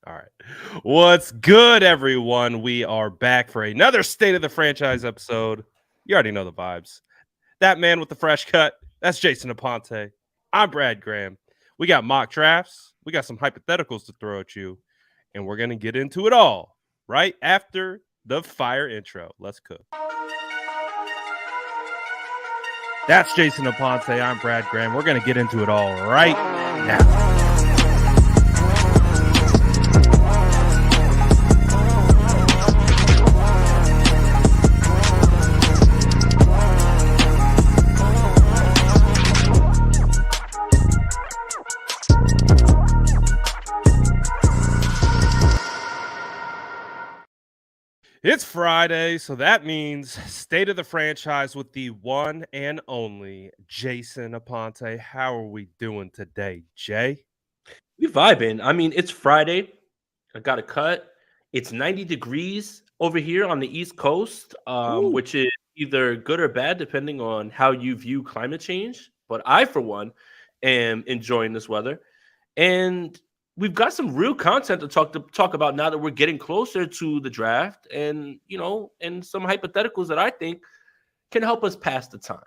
All right. What's good, everyone? We are back for another State of the Franchise episode. You already know the vibes. That man with the fresh cut, that's Jason Aponte. I'm Brad Graham. We got mock drafts, we got some hypotheticals to throw at you, and we're going to get into it all right after the fire intro. Let's cook. That's Jason Aponte. I'm Brad Graham. We're going to get into it all right now. It's Friday, so that means State of the Franchise with the one and only Jason Aponte. How are we doing today, Jay? We vibing. I mean, it's Friday. I got a cut. It's 90 degrees over here on the East Coast, Ooh. which is either good or bad depending on how you view climate change. But I, for one, am enjoying this weather, and we've got some real content to talk about now that we're getting closer to the draft, and and some hypotheticals that I think can help us pass the time.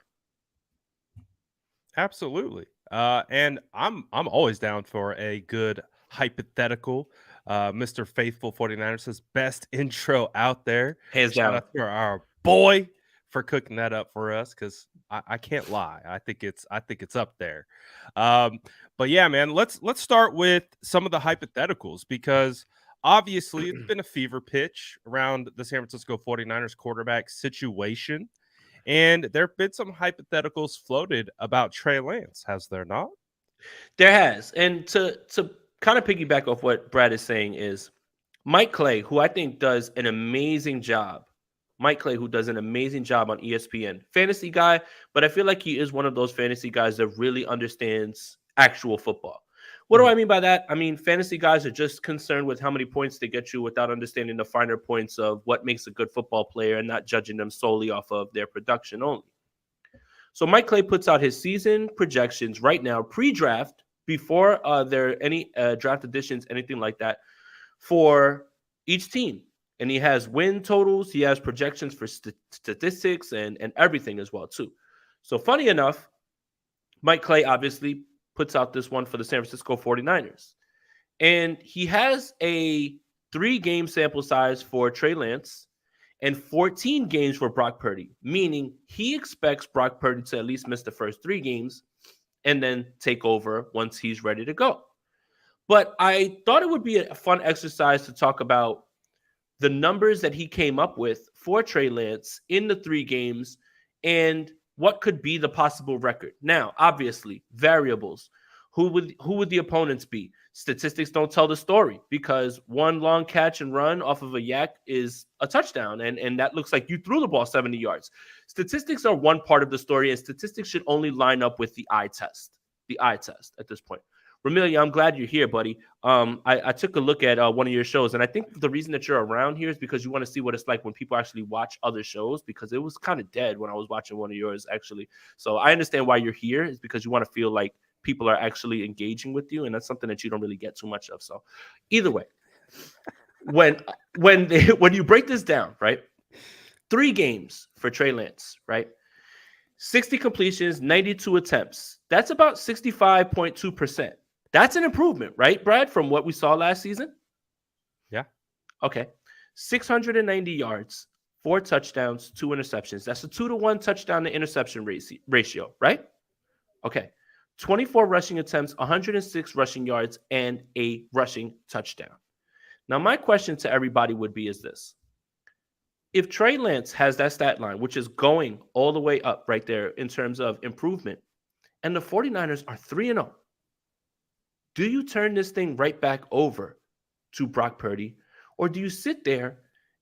Absolutely. And I'm always down for a good hypothetical. Mr. Faithful 49ers says best intro out there. Hands Shout down. out to our boy for cooking that up for us because I can't lie. I think it's up there. Um, but yeah, man, let's start with some of the hypotheticals because obviously it's been a fever pitch around the San Francisco 49ers quarterback situation. And there have been some hypotheticals floated about Trey Lance, has there not? There has. And to kind of piggyback off what Brad is saying is Mike Clay, who I think does an amazing job. Mike Clay, who does an amazing job on ESPN. Fantasy guy, but I feel like he is one of those fantasy guys that really understands actual football. What do Mhm. I mean by that? I mean, fantasy guys are just concerned with how many points they get you without understanding the finer points of what makes a good football player and not judging them solely off of their production only. So Mike Clay puts out his season projections right now, pre-draft, before there are any draft additions, anything like that, for each team. And he has win totals, he has projections for statistics and everything as well too. So funny enough, Mike Clay obviously puts out this one for the San Francisco 49ers. And he has a 3-game sample size for Trey Lance and 14 games for Brock Purdy, meaning he expects Brock Purdy to at least miss the first 3 games and then take over once he's ready to go. But I thought it would be a fun exercise to talk about the numbers that he came up with for Trey Lance in the 3 games and what could be the possible record. Now, obviously, variables. Who would the opponents be? Statistics don't tell the story because one long catch and run off of a yak is a touchdown, and that looks like you threw the ball 70 yards. Statistics are one part of the story, and statistics should only line up with the eye test. The eye test at this point. Ramilia, I'm glad you're here, buddy. I took a look at one of your shows, and I think the reason that you're around here is because you want to see what it's like when people actually watch other shows, because it was kind of dead when I was watching one of yours, actually. So I understand why you're here is because you want to feel like people are actually engaging with you, and that's something that you don't really get too much of. So either way, when when you break this down, right? 3 games for Trey Lance, right? 60 completions, 92 attempts. That's about 65.2%. That's an improvement, right, Brad, from what we saw last season? Yeah. Okay. 690 yards, 4 touchdowns, 2 interceptions. That's a 2-to-1 touchdown to interception ratio, right? Okay. 24 rushing attempts, 106 rushing yards, and a rushing touchdown. Now, my question to everybody would be is this. If Trey Lance has that stat line, which is going all the way up right there in terms of improvement, and the 49ers are 3-0, do you turn this thing right back over to Brock Purdy? Or do you sit there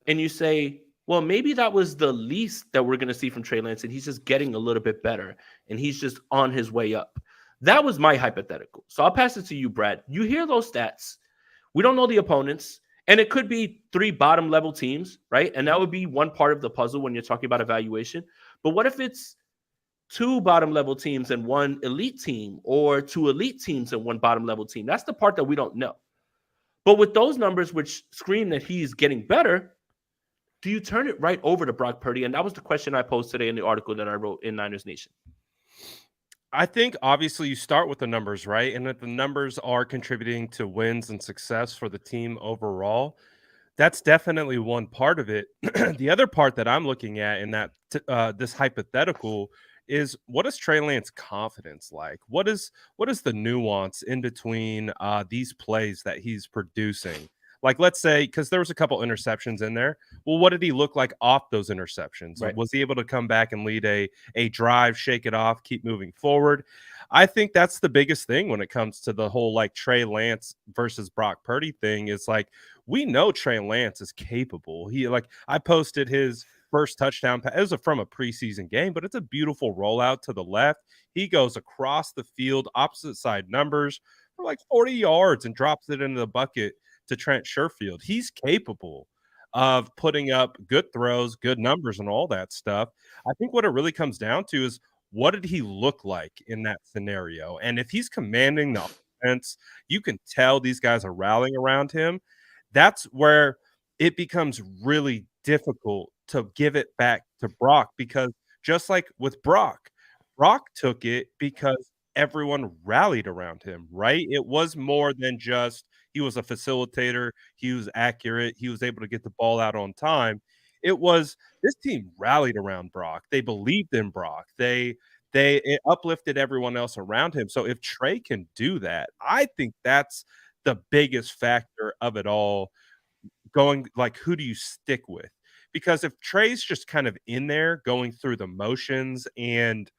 and you say, well, maybe that was the least that we're going to see from Trey Lance, and he's just getting a little bit better, and he's just on his way up? That was my hypothetical. So I'll pass it to you, Brad. You hear those stats. We don't know the opponents, and it could be 3 bottom-level teams, right? And that would be one part of the puzzle when you're talking about evaluation. But what if it's 2 bottom-level teams and 1 elite team, or 2 elite teams and 1 bottom-level team? That's the part that we don't know. But with those numbers, which scream that he's getting better, do you turn it right over to Brock Purdy? And that was the question I posed today in the article that I wrote in Niners Nation. I think obviously you start with the numbers, right? And if the numbers are contributing to wins and success for the team overall, that's definitely one part of it. The other part that I'm looking at in that this hypothetical is, what is Trey Lance confidence like? What is the nuance in between these plays that he's producing? Like, let's say, because there was a couple interceptions in there. Well, what did he look like off those interceptions? Right. Was he able to come back and lead a drive, shake it off, keep moving forward? I think that's the biggest thing when it comes to the whole like Trey Lance versus Brock Purdy thing. Is like, we know Trey Lance is capable. I posted his first touchdown. It was from a preseason game, but it's a beautiful rollout to the left. He goes across the field, opposite side numbers for like 40 yards and drops it into the bucket to Trent Sherfield. He's capable of putting up good throws, good numbers, and all that stuff. I think what it really comes down to is, what did he look like in that scenario? And if he's commanding the offense, you can tell these guys are rallying around him. That's where it becomes really difficult to give it back to Brock, because just like with Brock took it because everyone rallied around him, right? It was more than just he was a facilitator, he was accurate, he was able to get the ball out on time. It was, this team rallied around Brock. They believed in Brock. It uplifted everyone else around him. So if Trey can do that, I think that's the biggest factor of it all. Going like, who do you stick with? Because if Trey's just kind of in there going through the motions, and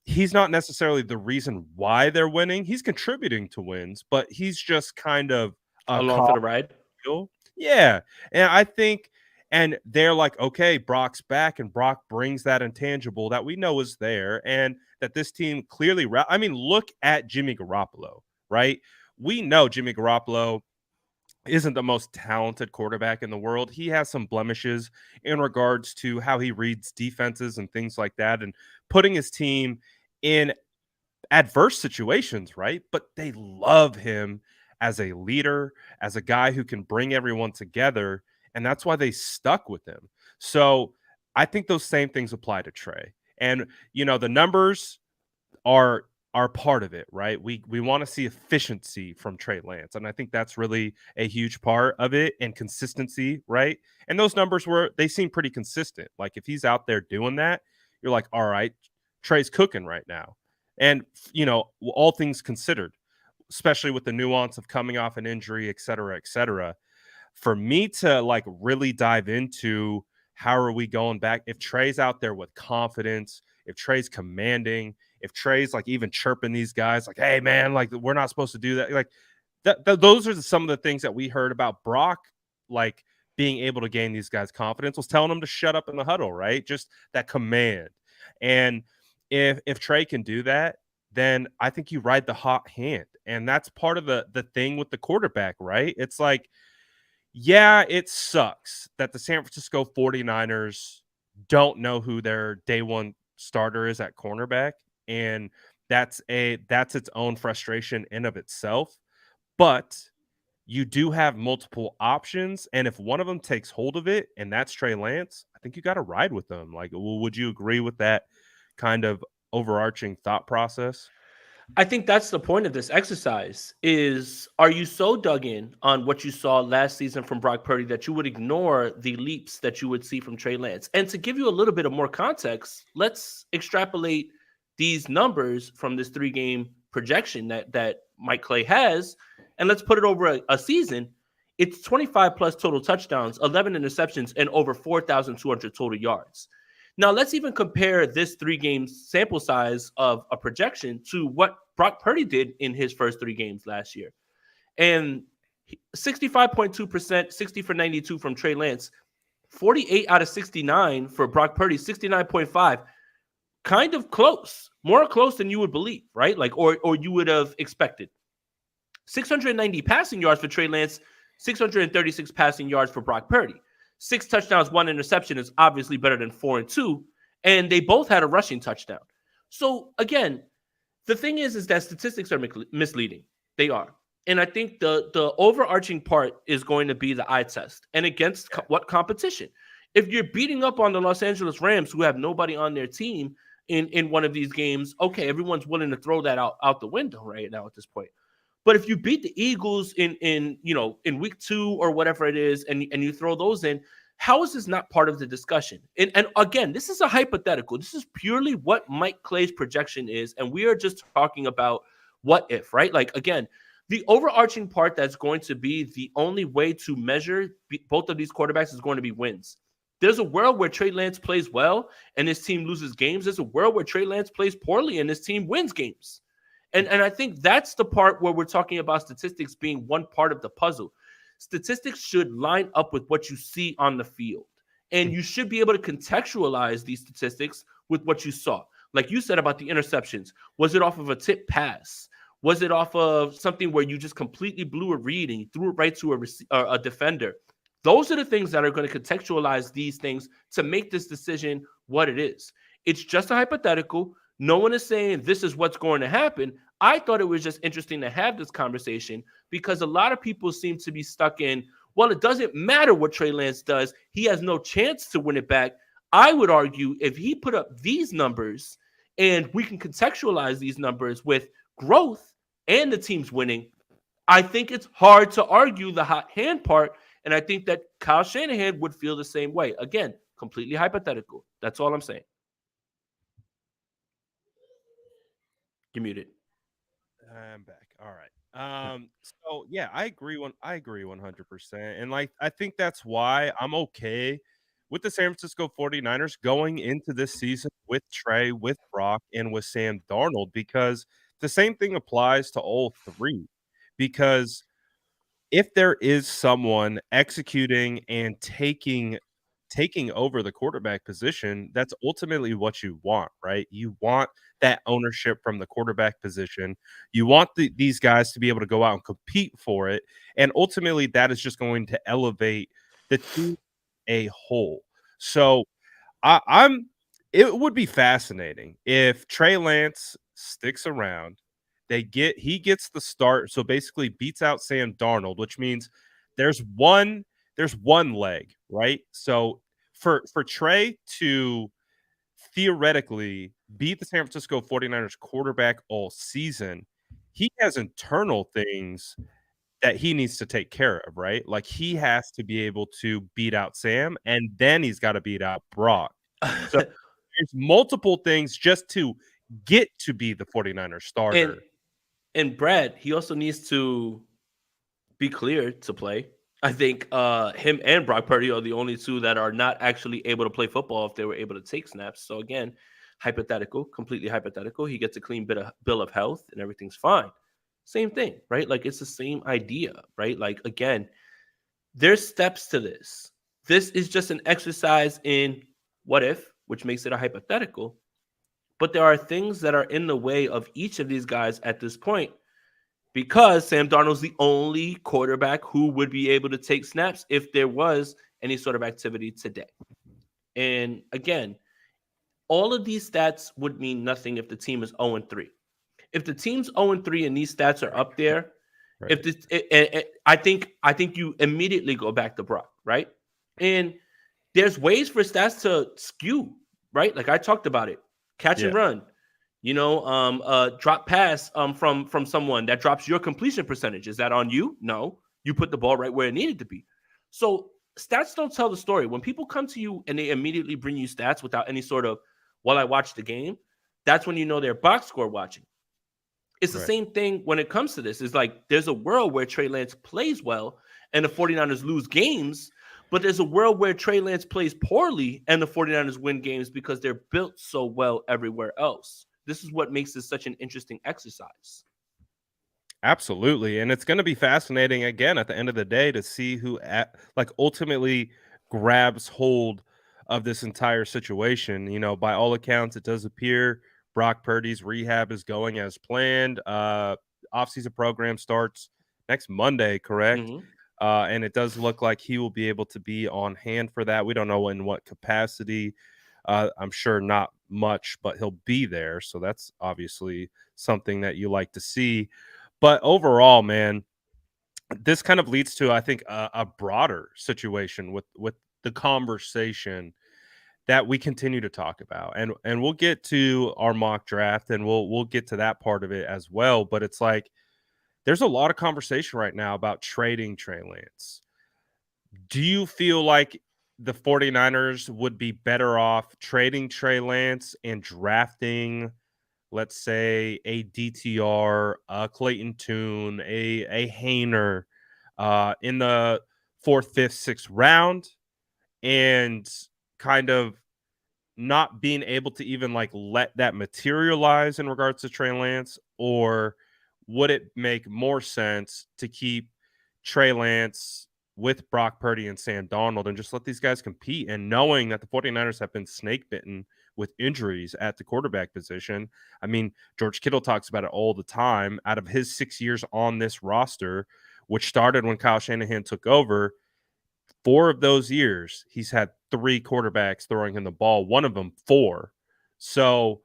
he's not necessarily the reason why they're winning, he's contributing to wins, but he's just kind of a Along for the ride. feel. Yeah. And I think, and they're like, okay, Brock's back, and Brock brings that intangible that we know is there, and that this team clearly, I mean, look at Jimmy Garoppolo, right? We know Jimmy Garoppolo isn't the most talented quarterback in the world. He has some blemishes in regards to how he reads defenses and things like that, and putting his team in adverse situations, right? But they love him as a leader, as a guy who can bring everyone together, and that's why they stuck with him. So I think those same things apply to Trey. And the numbers are part of it, right? We want to see efficiency from Trey Lance, and I think that's really a huge part of it, and consistency, right? And those numbers they seem pretty consistent. Like, if he's out there doing that, you're like, all right, Trey's cooking right now. And all things considered, especially with the nuance of coming off an injury, et cetera, for me to like really dive into how are we going back, if Trey's out there with confidence, if Trey's commanding, if Trey's like even chirping these guys like, hey man, like, we're not supposed to do that. Like those are some of the things that we heard about Brock, like being able to gain these guys confidence, was telling them to shut up in the huddle, right? Just that command. And if Trey can do that, then I think you ride the hot hand. And that's part of the thing with the quarterback, right? It's like, yeah, it sucks that the San Francisco 49ers don't know who their day one starter is at cornerback. And that's its own frustration in of itself. But you do have multiple options. And if one of them takes hold of it, and that's Trey Lance, I think you got to ride with them. Like, would you agree with that kind of overarching thought process? I think that's the point of this exercise is, are you so dug in on what you saw last season from Brock Purdy that you would ignore the leaps that you would see from Trey Lance? And to give you a little bit of more context, let's extrapolate these numbers from this 3-game projection that Mike Clay has, and let's put it over a season. It's 25 plus total touchdowns, 11 interceptions, and over 4,200 total yards. Now, let's even compare this 3-game sample size of a projection to what Brock Purdy did in his first 3 games last year. And 65.2%, 60 for 92 from Trey Lance, 48 out of 69 for Brock Purdy, 69.5. Kind of close, more close than you would believe, right? Like, or you would have expected. 690 passing yards for Trey Lance, 636 passing yards for Brock Purdy. 6 touchdowns, 1 interception is obviously better than 4 and 2. And they both had a rushing touchdown. So again, the thing is that statistics are misleading. They are. And I think the overarching part is going to be the eye test. And against what competition? If you're beating up on the Los Angeles Rams, who have nobody on their team in one of these games, okay, everyone's willing to throw that out the window right now at this point. But if you beat the Eagles in week 2 or whatever it is, and you throw those in, how is this not part of the discussion? And again, this is a hypothetical. This is purely what Mike Clay's projection is, and we are just talking about what if, right? Like, again, the overarching part that's going to be the only way to measure both of these quarterbacks is going to be wins. There's a world where Trey Lance plays well and his team loses games. There's a world where Trey Lance plays poorly and his team wins games. And I think that's the part where we're talking about statistics being one part of the puzzle. Statistics should line up with what you see on the field. And you should be able to contextualize these statistics with what you saw. Like you said about the interceptions. Was it off of a tip pass? Was it off of something where you just completely blew a read and you threw it right to a defender? Those are the things that are going to contextualize these things to make this decision what it is. It's just a hypothetical. No one is saying this is what's going to happen. I thought it was just interesting to have this conversation because a lot of people seem to be stuck in, well, it doesn't matter what Trey Lance does. He has no chance to win it back. I would argue if he put up these numbers and we can contextualize these numbers with growth and the team's winning, I think it's hard to argue the hot hand part. And I think that Kyle Shanahan would feel the same way. Again, completely hypothetical. That's all I'm saying. You're muted. I'm back. All right. So yeah, I agree 100%. And like I think that's why I'm okay with the San Francisco 49ers going into this season with Trey, with Brock, and with Sam Darnold, because the same thing applies to all three. Because if there is someone executing and taking over the quarterback position, that's ultimately what you want, right? You want that ownership from the quarterback position. You want these guys to be able to go out and compete for it, and ultimately that is just going to elevate the team a whole. So I'm it would be fascinating if Trey Lance sticks around. He gets the start, so basically beats out Sam Darnold, which means there's one leg, right? So for Trey to theoretically beat the San Francisco 49ers quarterback all season, he has internal things that he needs to take care of, right? Like he has to be able to beat out Sam, and then he's got to beat out Brock. So there's multiple things just to get to be the 49ers starter. And Brad, he also needs to be cleared to play. I think him and Brock Purdy are the only two that are not actually able to play football if they were able to take snaps. So again, hypothetical, completely hypothetical. He gets a clean bill of health and everything's fine. Same thing, right? Like it's the same idea, right? Like again, there's steps to this. This is just an exercise in what if, which makes it a hypothetical. But there are things that are in the way of each of these guys at this point because Sam Darnold's the only quarterback who would be able to take snaps if there was any sort of activity today. And again, all of these stats would mean nothing if the team is 0-3. If the team's 0-3 and these stats are up there, right. I think you immediately go back to Brock, right? And there's ways for stats to skew, right? Like I talked about it, catch and run. Drop pass from someone that drops your completion percentage. Is that on you? No, you put the ball right where it needed to be. So stats don't tell the story. When people come to you and they immediately bring you stats without any sort of, well, I watched the game, that's when you know they're box score watching. It's the same thing when it comes to this. It's like there's a world where Trey Lance plays well and the 49ers lose games, but there's a world where Trey Lance plays poorly and the 49ers win games because they're built so well everywhere else. This is what makes this such an interesting exercise. Absolutely. And it's going to be fascinating again at the end of the day to see who ultimately grabs hold of this entire situation. By all accounts, it does appear Brock Purdy's rehab is going as planned. Offseason program starts next Monday, correct? Mm-hmm. And it does look like he will be able to be on hand for that. We don't know in what capacity. I'm sure not much, but he'll be there. So that's obviously something that you like to see. But overall, man, this kind of leads to, I think, a broader situation with the conversation that we continue to talk about, and we'll get to our mock draft, and we'll get to that part of it as well. But it's like there's a lot of conversation right now about trading Trey Lance. Do you feel like the 49ers would be better off trading Trey Lance and drafting, let's say, a DTR, a Clayton Tune, a Hayner in the fourth, fifth, sixth round, and kind of not being able to even like let that materialize in regards to Trey Lance? Or would it make more sense to keep Trey Lance with Brock Purdy and Sam Darnold and just let these guys compete? And knowing that the 49ers have been snake bitten with injuries at the quarterback position. I mean, George Kittle talks about it all the time. Out of his 6 years on this roster, which started when Kyle Shanahan took over, 4 of those years, he's had 3 quarterbacks throwing him the ball, one of them 4. So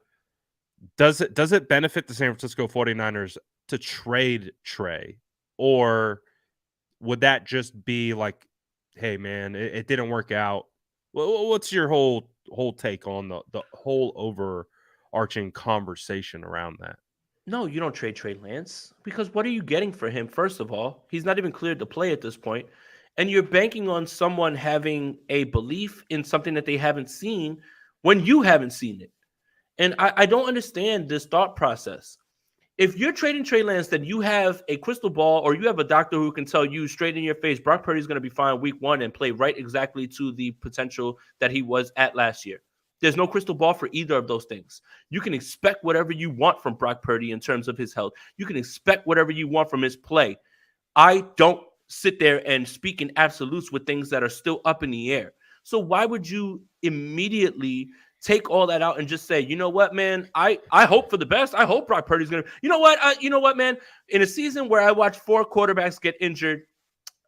does it benefit the San Francisco 49ers to trade Trey? Or would that just be like, hey, man, it didn't work out? What's your whole take on the whole overarching conversation around that? No, you don't trade Trey Lance because what are you getting for him? First of all, he's not even cleared to play at this point, and you're banking on someone having a belief in something that they haven't seen when you haven't seen it. And I don't understand this thought process. If you're trading Trey Lance, then you have a crystal ball or you have a doctor who can tell you straight in your face, Brock Purdy is going to be fine week 1 and play right exactly to the potential that he was at last year. There's no crystal ball for either of those things. You can expect whatever you want from Brock Purdy in terms of his health. You can expect whatever you want from his play. I don't sit there and speak in absolutes with things that are still up in the air. So why would you immediately take all that out and just say, you know what, man, I hope for the best. I hope Brock Purdy's going to, you know what, man, in a season where I watch 4 quarterbacks get injured,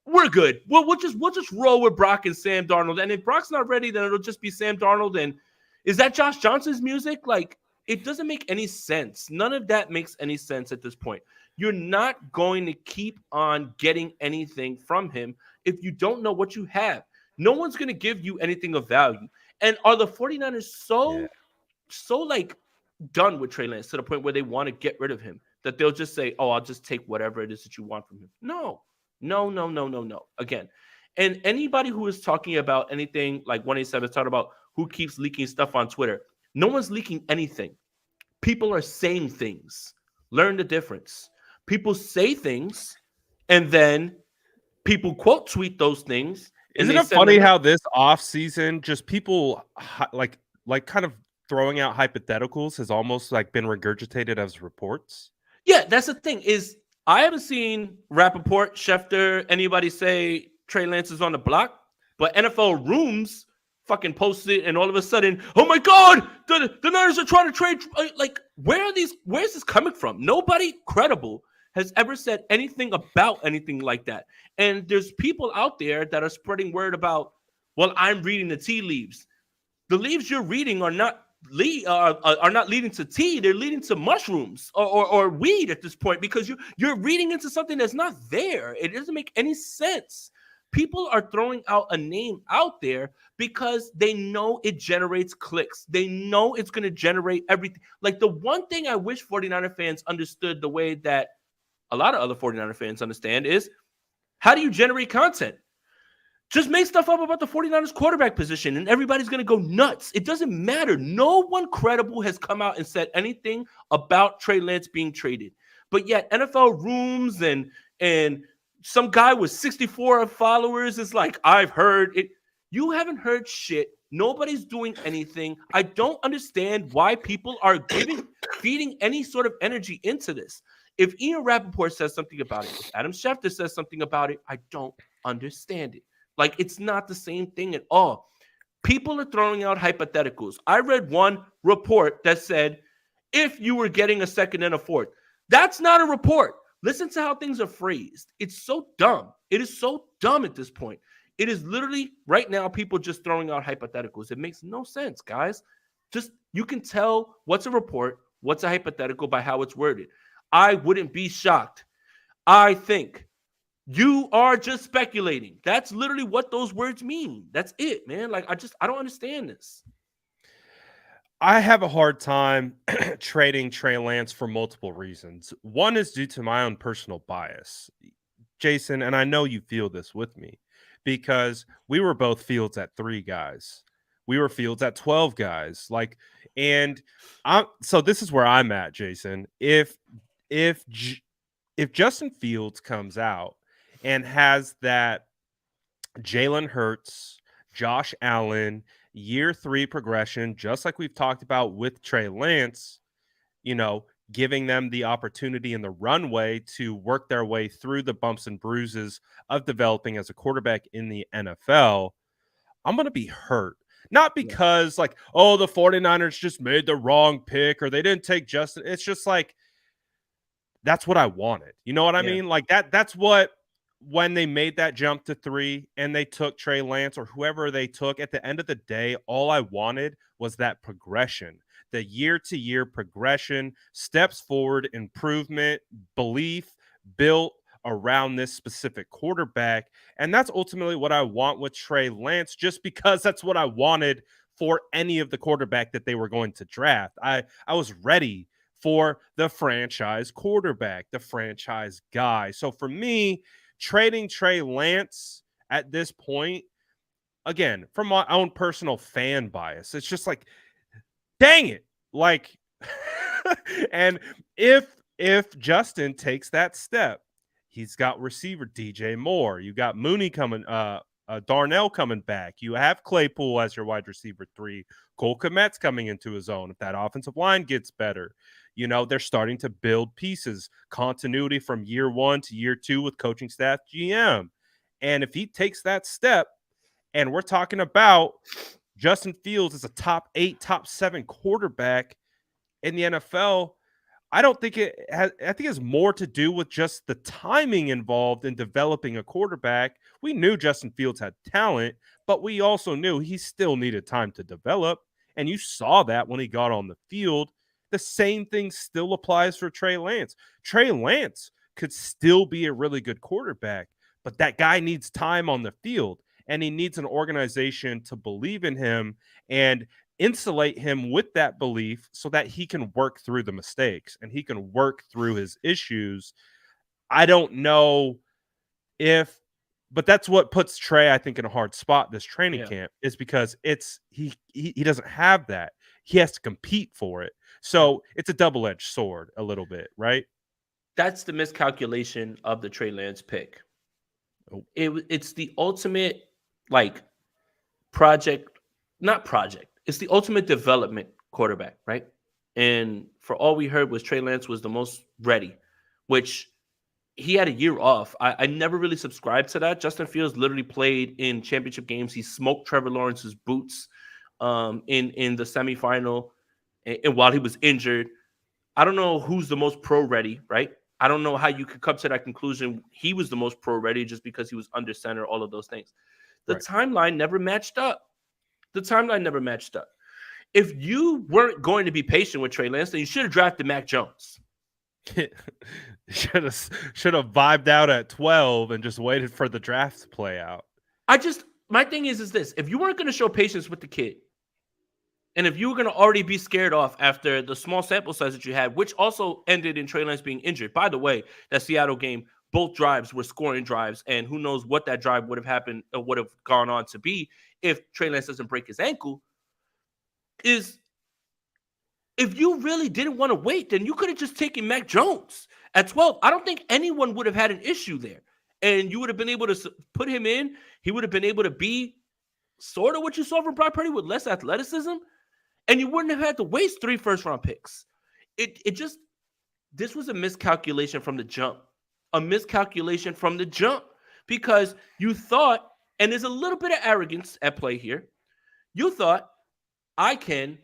we're good. We'll just roll with Brock and Sam Darnold. And if Brock's not ready, then it'll just be Sam Darnold. And is that Josh Johnson's music? Like, it doesn't make any sense. None of that makes any sense at this point. You're not going to keep on getting anything from him if you don't know what you have. No one's going to give you anything of value. And are the 49ers so like done with Trey Lance to the point where they want to get rid of him that they'll just say, oh, I'll just take whatever it is that you want from him? No. Again, and anybody who is talking about anything like 187 is talking about who keeps leaking stuff on Twitter. No one's leaking anything. People are saying things. Learn the difference. People say things and then people quote tweet those things. Isn't it funny how this offseason just people like kind of throwing out hypotheticals has almost like been regurgitated as reports? Yeah, that's the thing is I haven't seen Rappaport, Schefter, anybody say Trey Lance is on the block, but NFL Rooms fucking posted it, and all of a sudden, oh my God, the Niners are trying to trade. Like, where's this coming from? Nobody credible has ever said anything about anything like that. And there's people out there that are spreading word about, well, I'm reading the tea leaves. The leaves you're reading are not leading to tea. They're leading to mushrooms or weed at this point, because you're reading into something that's not there. It doesn't make any sense. People are throwing out a name out there because they know it generates clicks. They know it's going to generate everything. Like, the one thing I wish 49er fans understood the way that a lot of other 49er fans understand is, how do you generate content? Just make stuff up about the 49ers quarterback position and everybody's going to go nuts. It doesn't matter. No one credible has come out and said anything about Trey Lance being traded. But yet NFL Rooms and some guy with 64 followers is like, I've heard it. You haven't heard shit. Nobody's doing anything. I don't understand why people are feeding any sort of energy into this. If Ian Rappaport says something about it, if Adam Schefter says something about it, I don't understand it. Like, it's not the same thing at all. People are throwing out hypotheticals. I read one report that said, if you were getting a second and a fourth. That's not a report. Listen to how things are phrased. It's so dumb. It is so dumb at this point. It is literally right now people just throwing out hypotheticals. It makes no sense, guys. Just, you can tell what's a report, what's a hypothetical by how it's worded. I wouldn't be shocked. I think You are just speculating. That's literally what those words mean. That's it, man. Like, I don't understand this. I have a hard time trading Trey Lance for multiple reasons. One is due to my own personal bias, Jason, and I know you feel this with me because we were both Fields at 3 guys. We were Fields at 12 guys. Like, and so this is where I'm at, Jason. If if Justin Fields comes out and has that Jalen Hurts, Josh Allen, year 3 progression, just like we've talked about with Trey Lance, giving them the opportunity and the runway to work their way through the bumps and bruises of developing as a quarterback in the NFL, I'm going to be hurt. Not because the 49ers just made the wrong pick or they didn't take Justin. It's just like, that's what I wanted. You know what I mean? Like that's what, when they made that jump to 3 and they took Trey Lance or whoever they took, at the end of the day, all I wanted was that progression, the year-to-year progression, steps forward, improvement, belief built around this specific quarterback. And that's ultimately what I want with Trey Lance, just because that's what I wanted for any of the quarterback that they were going to draft. I was ready for the franchise quarterback, the franchise guy. So for me, trading Trey Lance at this point, again, from my own personal fan bias, it's just like, dang it. Like, and if Justin takes that step, he's got receiver DJ Moore. You got Mooney coming, Darnell coming back. You have Claypool as your wide receiver 3. Cole Kmet's coming into his own. If that offensive line gets better, they're starting to build pieces, continuity from year 1 to year 2 with coaching staff, GM. And if he takes that step, and we're talking about Justin Fields as a top 8, top 7 quarterback in the NFL, I don't think it has. I think it's more to do with just the timing involved in developing a quarterback. We knew Justin Fields had talent, but we also knew he still needed time to develop. And you saw that when he got on the field. The same thing still applies for Trey Lance. Trey Lance could still be a really good quarterback, but that guy needs time on the field, and he needs an organization to believe in him and insulate him with that belief so that he can work through the mistakes and he can work through his issues. I don't know but that's what puts Trey, I think, in a hard spot this training camp, is because he doesn't have that. He has to compete for it. So it's a double-edged sword a little bit, right? That's the miscalculation of the Trey Lance pick. Oh. It's the ultimate, it's the ultimate development quarterback, right? And for all we heard was Trey Lance was the most ready, which he had a year off. I never really subscribed to that. Justin Fields literally played in championship games. He smoked Trevor Lawrence's boots in the semifinal, and while he was injured. I don't know who's the most pro-ready, right? I don't know how you could come to that conclusion. He was the most pro-ready just because he was under center, all of those things. The timeline never matched up. If you weren't going to be patient with Trey Lance, then you should have drafted Mac Jones. should have vibed out at 12 and just waited for the draft to play out. My thing is this: if you weren't going to show patience with the kid, and if you were going to already be scared off after the small sample size that you had, which also ended in Trey Lance being injured. By the way, that Seattle game, both drives were scoring drives, and who knows what that drive would have happened or would have gone on to be if Trey Lance doesn't break his ankle. Is if you really didn't want to wait, then you could have just taken Mac Jones at 12. I don't think anyone would have had an issue there. And you would have been able to put him in. He would have been able to be sort of what you saw from Brock Purdy with less athleticism. And you wouldn't have had to waste 3 first-round picks. This was a miscalculation from the jump. Because you thought, and there's a little bit of arrogance at play here. You thought, I can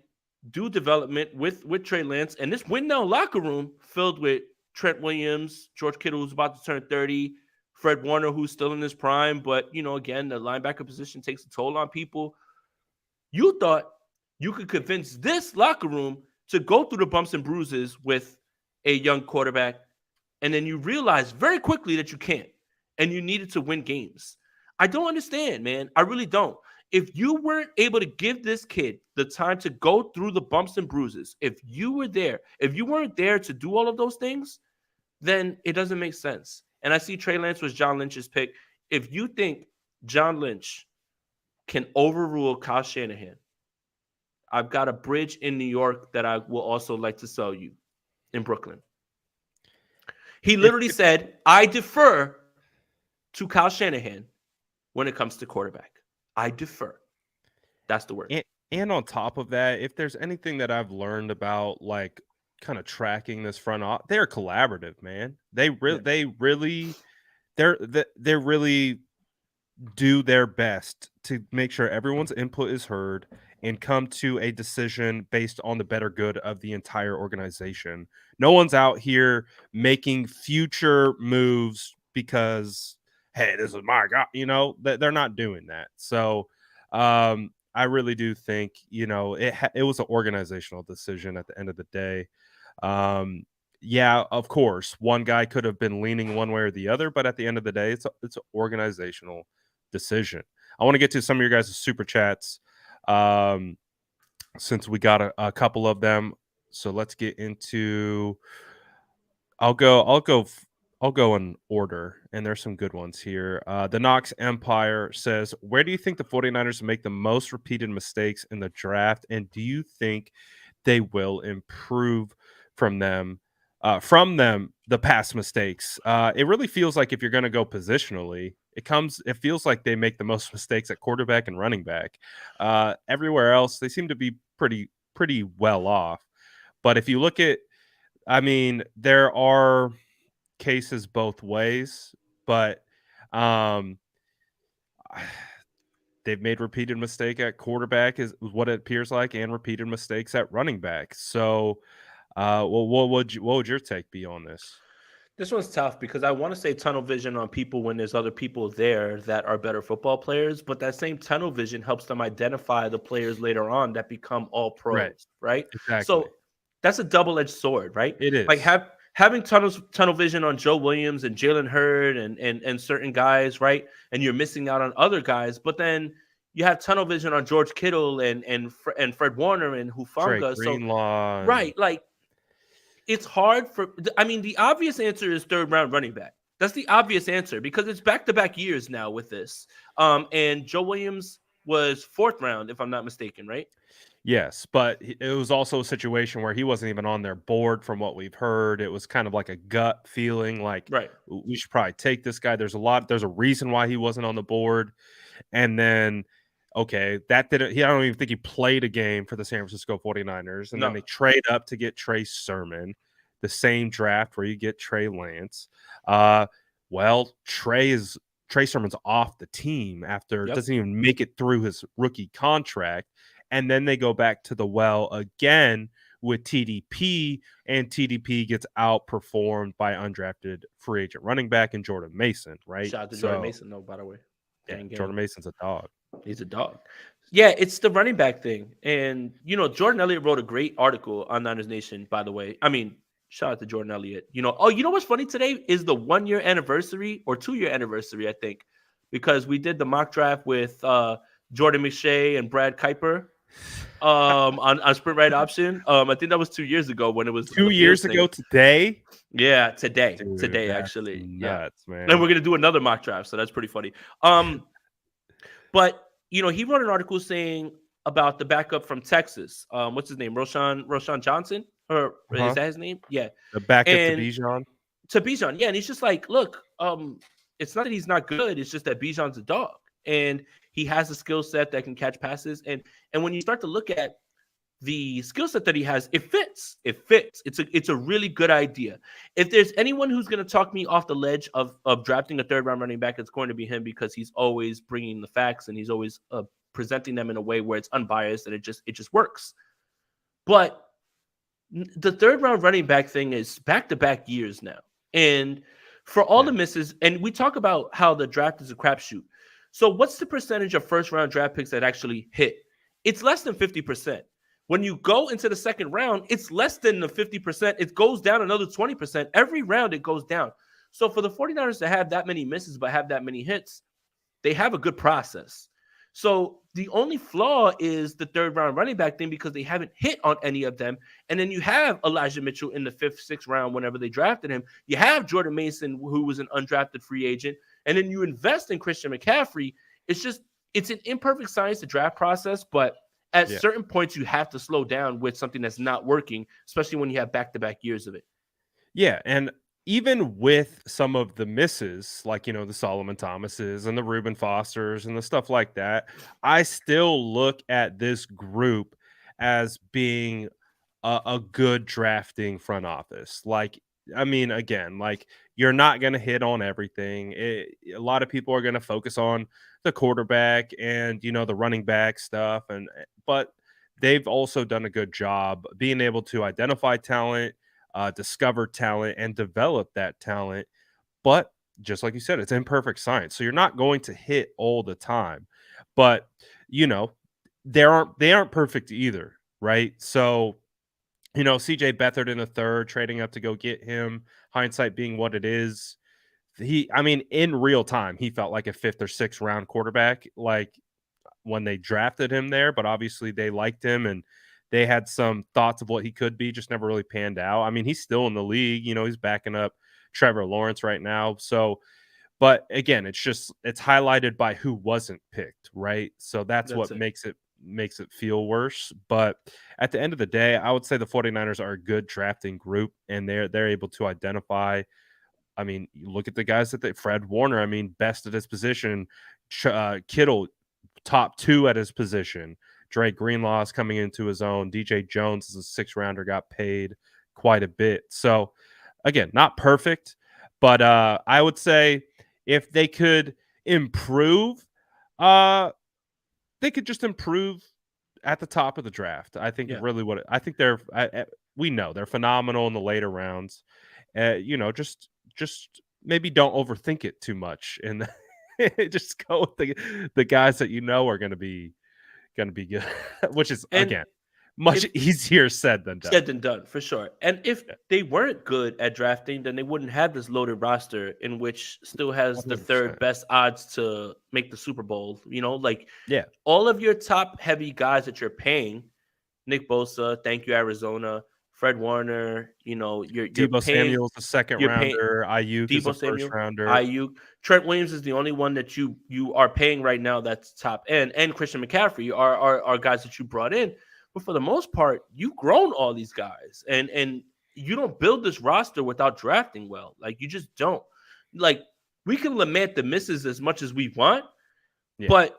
do development with Trey Lance, and this win now locker room filled with Trent Williams, George Kittle, who's about to turn 30, Fred Warner, who's still in his prime, but, again, the linebacker position takes a toll on people. You thought you could convince this locker room to go through the bumps and bruises with a young quarterback, and then you realize very quickly that you can't. and you needed to win games. I don't understand, man. I really don't. If you weren't able to give this kid the time to go through the bumps and bruises, if you weren't there to do all of those things, then it doesn't make sense. And I see Trey Lance was John Lynch's pick. If you think John Lynch can overrule Kyle Shanahan, I've got a bridge in New York that I will also like to sell you in Brooklyn. He literally said, I defer to Kyle Shanahan when it comes to quarterback. I defer. That's the word. And on top of that, if there's anything that I've learned about like kind of tracking this front off, they're collaborative, man. They really do their best to make sure everyone's input is heard and come to a decision based on the better good of the entire organization. No one's out here making future moves because, hey, this is my guy. They're not doing that. So I really do think, it was an organizational decision at the end of the day. Yeah, of course, one guy could have been leaning one way or the other, but at the end of the day, it's an organizational decision. I want to get to some of your guys' super chats since we got a couple of them. So let's get into. I'll go in order, and there's some good ones here. The Knox Empire says, where do you think the 49ers make the most repeated mistakes in the draft, and do you think they will improve from them the past mistakes? It really feels like if you're going to go positionally, it feels like they make the most mistakes at quarterback and running back. Everywhere else, they seem to be pretty well off. But if you look at, there are cases both ways, but they've made repeated mistake at quarterback is what it appears like, and repeated mistakes at running back. So, what would your take be on this? This one's tough because I want to say tunnel vision on people when there's other people there that are better football players, but that same tunnel vision helps them identify the players later on that become all pros, right? Exactly. So that's a double-edged sword, right? It is. Like having tunnel vision on Joe Williams and Jalen Hurd and certain guys, right? And you're missing out on other guys, but then you have tunnel vision on George Kittle and Fred Warner and Hufanga. So right, like it's hard the obvious answer is third round running back. That's the obvious answer because it's back-to-back years now with this. And Joe Williams was fourth round, if I'm not mistaken, right? Yes, but it was also a situation where he wasn't even on their board from what we've heard. It was kind of like a gut feeling like, right, we should probably take this guy. There's a reason why he wasn't on the board. And then, okay, I don't even think he played a game for the San Francisco 49ers. And then they trade up to get Trey Sermon, the same draft where you get Trey Lance. Trey Sermon's off the team after doesn't even make it through his rookie contract. And then they go back to the well again with TDP, and TDP gets outperformed by undrafted free agent running back and Jordan Mason, right? Shout out to Jordan Mason, though, by the way. Yeah, Jordan Mason's a dog. He's a dog. Yeah, it's the running back thing. And, Jordan Elliott wrote a great article on Niners Nation, by the way. Shout out to Jordan Elliott. You know what's funny today is the 1-year anniversary or 2-year anniversary, I think, because we did the mock draft with Jordan McShay and Brad Kuiper on Sprint Right Option. I think that was 2 years ago when it was 2 years ago today. Yeah, today. Dude, today actually. Nuts, yeah, man. And we're gonna do another mock draft, so that's pretty funny. But he wrote an article saying about the backup from Texas. What's his name? Roshan Johnson, or is that his name? Yeah, the backup to Bijan. To Bijan, yeah, and he's just like, look, it's not that he's not good. It's just that Bijan's a dog, and he has a skill set that can catch passes. And when you start to look at the skill set that he has, it fits. It's a really good idea. If there's anyone who's going to talk me off the ledge of drafting a third round running back, it's going to be him because he's always bringing the facts and he's always presenting them in a way where it's unbiased and it just works. But the third round running back thing is back-to-back years now. And for all the misses, and we talk about how the draft is a crapshoot. So what's the percentage of first round draft picks that actually hit? It's less than 50%. When you go into the second round, it's less than the 50%. It goes down another 20%. Every round it goes down. So for the 49ers to have that many misses but have that many hits, they have a good process. So the only flaw is the third round running back thing because they haven't hit on any of them. And then you have Elijah Mitchell in the 5th, 6th round whenever they drafted him. You have Jordan Mason, who was an undrafted free agent. And then you invest in Christian McCaffrey. It's an imperfect science, the draft process, but at certain points you have to slow down with something that's not working, especially when you have back-to-back years of it. Yeah, and even with some of the misses, like, the Solomon Thomases and the Reuben Fosters and the stuff like that, I still look at this group as being a good drafting front office. Like, I mean, again, like, you're not going to hit on everything. A lot of people are going to focus on the quarterback and, the running back stuff. But they've also done a good job being able to identify talent, discover talent, and develop that talent. But just like you said, it's imperfect science. So you're not going to hit all the time. But, they aren't perfect either, right? So, CJ Beathard in the third, trading up to go get him, hindsight being what it is. In real time, he felt like a 5th or 6th round quarterback, like when they drafted him there, but obviously they liked him and they had some thoughts of what he could be, just never really panned out. I mean, he's still in the league, he's backing up Trevor Lawrence right now. So, but again, it's highlighted by who wasn't picked, right? So that's what makes it feel worse. But at the end of the day, I would say the 49ers are a good drafting group, and they're able to identify. I mean, you look at the guys Fred Warner, best at his position. Kittle, top 2 at his position. Dre Greenlaw is coming into his own. DJ Jones is a 6th rounder, got paid quite a bit. So again, not perfect, but I would say if they could improve, they could just improve at the top of the draft. I think really I think we know they're phenomenal in the later rounds. Just maybe don't overthink it too much and just go with the guys that are going to be good, which is again much easier said than done. Said than done, for sure. And if they weren't good at drafting, then they wouldn't have this loaded roster in which still has 100%. The third best odds to make the Super Bowl. All of your top heavy guys that you're paying, Nick Bosa, thank you, Arizona, Fred Warner, you're Deebo Samuel's the 2nd rounder, Ayuk is the 1st rounder. Ayuk. Trent Williams is the only one that you are paying right now that's top end, and Christian McCaffrey are guys that you brought in. But for the most part, you've grown all these guys, and you don't build this roster without drafting well. Like, you just don't. Like, we can lament the misses as much as we want, but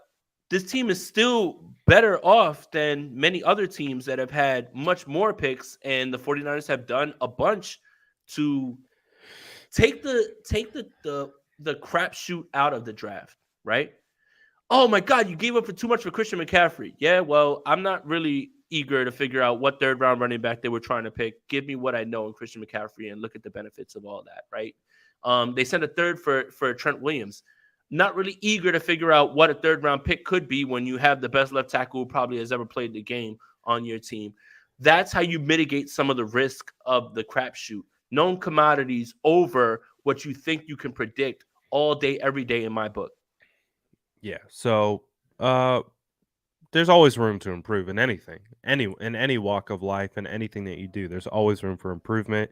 this team is still better off than many other teams that have had much more picks, and the 49ers have done a bunch to take the crapshoot out of the draft, right? Oh my God, you gave up for too much for Christian McCaffrey. Yeah, well, I'm not really eager to figure out what 3rd round running back they were trying to pick. Give me what I know in Christian McCaffrey and look at the benefits of all that, right? They sent a 3rd for Trent Williams. Not really eager to figure out what a 3rd round pick could be when you have the best left tackle who probably has ever played the game on your team. That's how you mitigate some of the risk of the crapshoot. Known commodities over what you think you can predict all day, every day in my book. Yeah. So there's always room to improve in anything, in any walk of life and anything that you do. There's always room for improvement.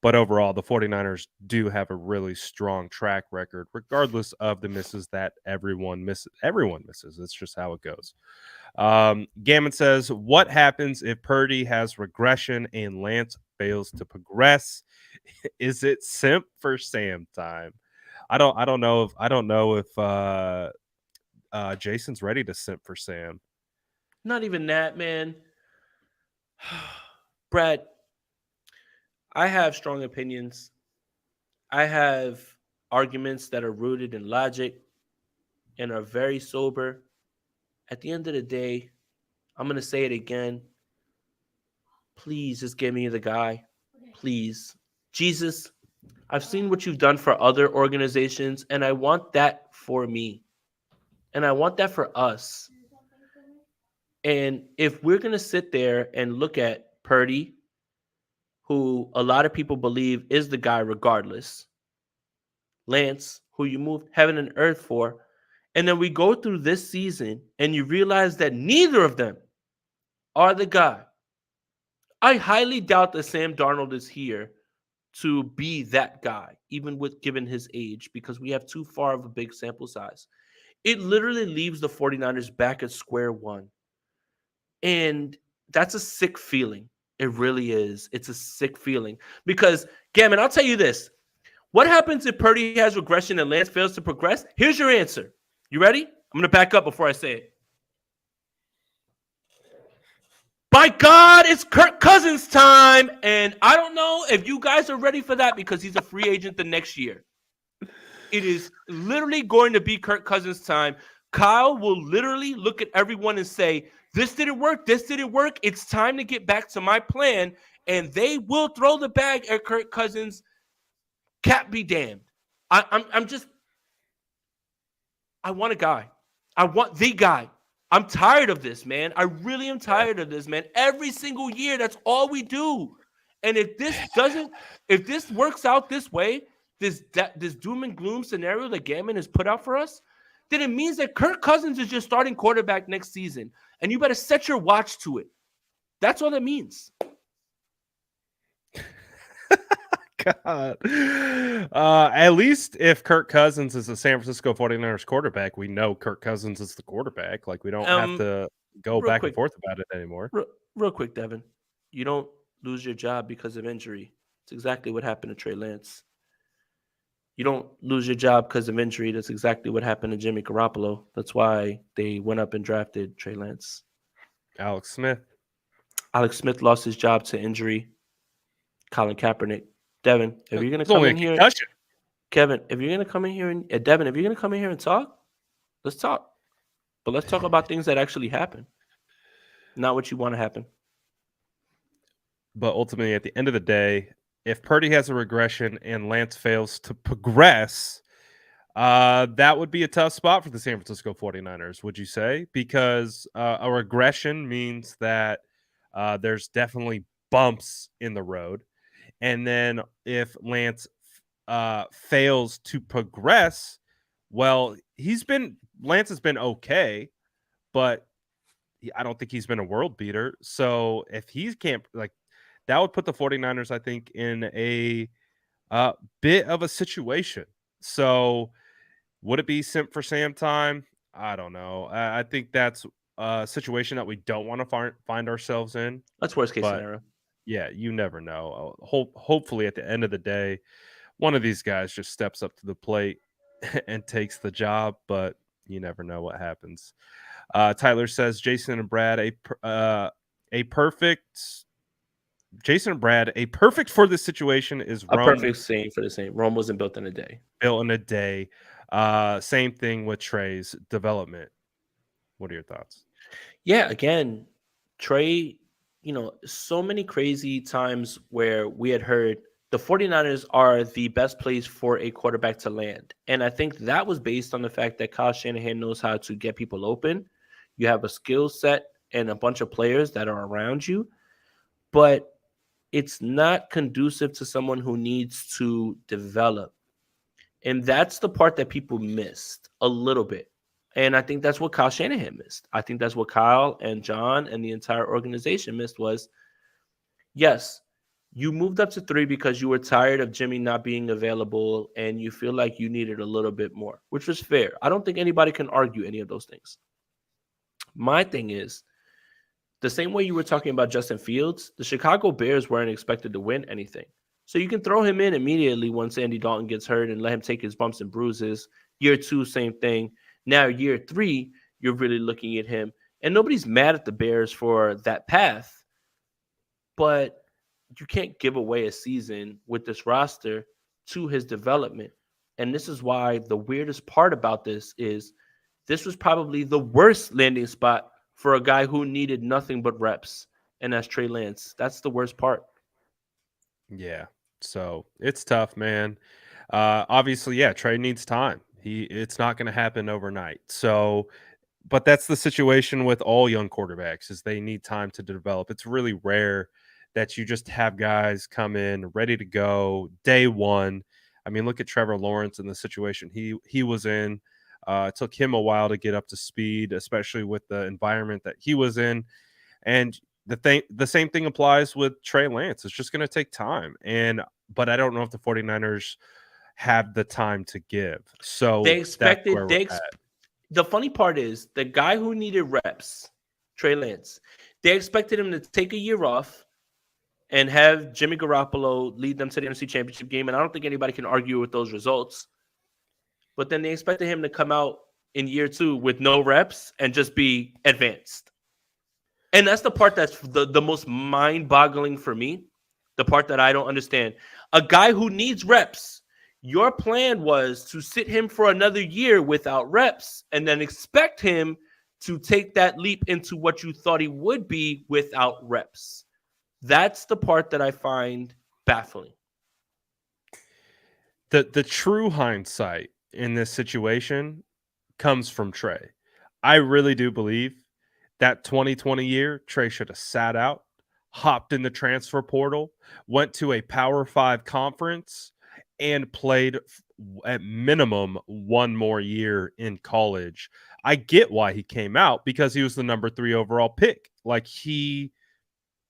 But overall, the 49ers do have a really strong track record, regardless of the misses that everyone misses. Everyone misses. It's just how it goes. Gammon says, what happens if Purdy has regression and Lance fails to progress? Is it simp for Sam time? I don't know if Jason's ready to simp for Sam. Not even that, man. Brad, I have strong opinions. I have arguments that are rooted in logic and are very sober. At the end of the day, I'm going to say it again. Please just give me the guy. Please. Jesus, I've seen what you've done for other organizations, and I want that for me. And I want that for us. And if we're going to sit there and look at Purdy, who a lot of people believe is the guy regardless, Lance, who you moved heaven and earth for. And then we go through this season and you realize that neither of them are the guy. I highly doubt that Sam Darnold is here to be that guy, even with given his age, because we have too far of a big sample size. It literally leaves the 49ers back at square one. And that's a sick feeling. It really is. It's a sick feeling. Because, Gammon, I'll tell you this. What happens if Purdy has regression and Lance fails to progress? Here's your answer. You ready? I'm going to back up before I say it. By God, it's Kirk Cousins time. And I don't know if you guys are ready for that because he's a free agent the next year. It is literally going to be Kirk Cousins time. Kyle will literally look at everyone and say, this didn't work. This didn't work. It's time to get back to my plan. And they will throw the bag at Kirk Cousins. Cap be damned. I want a guy. I want the guy. I'm tired of this, man. I really am tired of this, man. Every single year, that's all we do. And if this works out this way, this doom and gloom scenario that Gammon has put out for us, then it means that Kirk Cousins is your starting quarterback next season. And you better set your watch to it. That's all that means. God. At least if Kirk Cousins is the San Francisco 49ers quarterback, we know Kirk Cousins is the quarterback. Like, we don't have to go back and forth about it anymore. Real quick, Devin. You don't lose your job because of injury. It's exactly what happened to Trey Lance. You don't lose your job because of injury. That's exactly what happened to Jimmy Garoppolo. That's why they went up and drafted Trey Lance. Alex Smith lost his job to injury. Colin Kaepernick. Devin, if you're gonna come in here, Kevin, if you're gonna come in here and Devin, if you're gonna come in here and talk, let's talk. But let's talk about things that actually happen, not what you want to happen. But ultimately, at the end of the day, if Purdy has a regression and Lance fails to progress, that would be a tough spot for the San Francisco 49ers, would you say? Because a regression means that there's definitely bumps in the road. And then if Lance fails to progress, well, Lance has been okay, but I don't think he's been a world beater. So if he can't, like, that would put the 49ers, I think, in a bit of a situation. So would it be Simp for Sam time? I don't know. I think that's a situation that we don't want to find ourselves in. That's worst case scenario. Yeah, you never know. Hopefully, at the end of the day, one of these guys just steps up to the plate and takes the job, but you never know what happens. Tyler says Jason and Brad a perfect for this situation is Rome. A perfect same for the same. Rome wasn't built in a day. Same thing with Trey's development. What are your thoughts? Yeah, again, Trey, so many crazy times where we had heard the 49ers are the best place for a quarterback to land. And I think that was based on the fact that Kyle Shanahan knows how to get people open. You have a skill set and a bunch of players that are around you, but it's not conducive to someone who needs to develop. And that's the part that people missed a little bit. And I think that's what Kyle Shanahan missed. I think that's what Kyle and John and the entire organization missed was, yes, you moved up to 3 because you were tired of Jimmy not being available and you feel like you needed a little bit more, which was fair. I don't think anybody can argue any of those things. My thing is, the same way you were talking about Justin Fields, the Chicago Bears weren't expected to win anything. So you can throw him in immediately once Andy Dalton gets hurt and let him take his bumps and bruises. Year 2, same thing. Now, year 3, you're really looking at him. And nobody's mad at the Bears for that path. But you can't give away a season with this roster to his development. And this is why the weirdest part about this is this was probably the worst landing spot for a guy who needed nothing but reps. And that's Trey Lance. That's the worst part. Yeah. So it's tough, man. Obviously, yeah, Trey needs time. It's not going to happen overnight. So, but that's the situation with all young quarterbacks is they need time to develop. It's really rare that you just have guys come in ready to go day one. I mean, look at Trevor Lawrence and the situation he was in. It took him a while to get up to speed, especially with the environment that he was in. And the same thing applies with Trey Lance. It's just going to take time. But I don't know if the 49ers have the time to give. They So that's where expected. we're at. The funny part is the guy who needed reps, Trey Lance. They expected him to take a year off and have Jimmy Garoppolo lead them to the NFC Championship game, and I don't think anybody can argue with those results. But then they expected him to come out in year 2 with no reps and just be advanced. And that's the part that's the most mind-boggling for me, the part that I don't understand. A guy who needs reps, your plan was to sit him for another year without reps and then expect him to take that leap into what you thought he would be without reps. That's the part that I find baffling. The true hindsight in this situation comes from Trey. I really do believe that 2020 year, Trey should have sat out, hopped in the transfer portal, went to a Power 5 conference, and played at minimum one more year in college. I get why he came out, because he was the number 3 overall pick.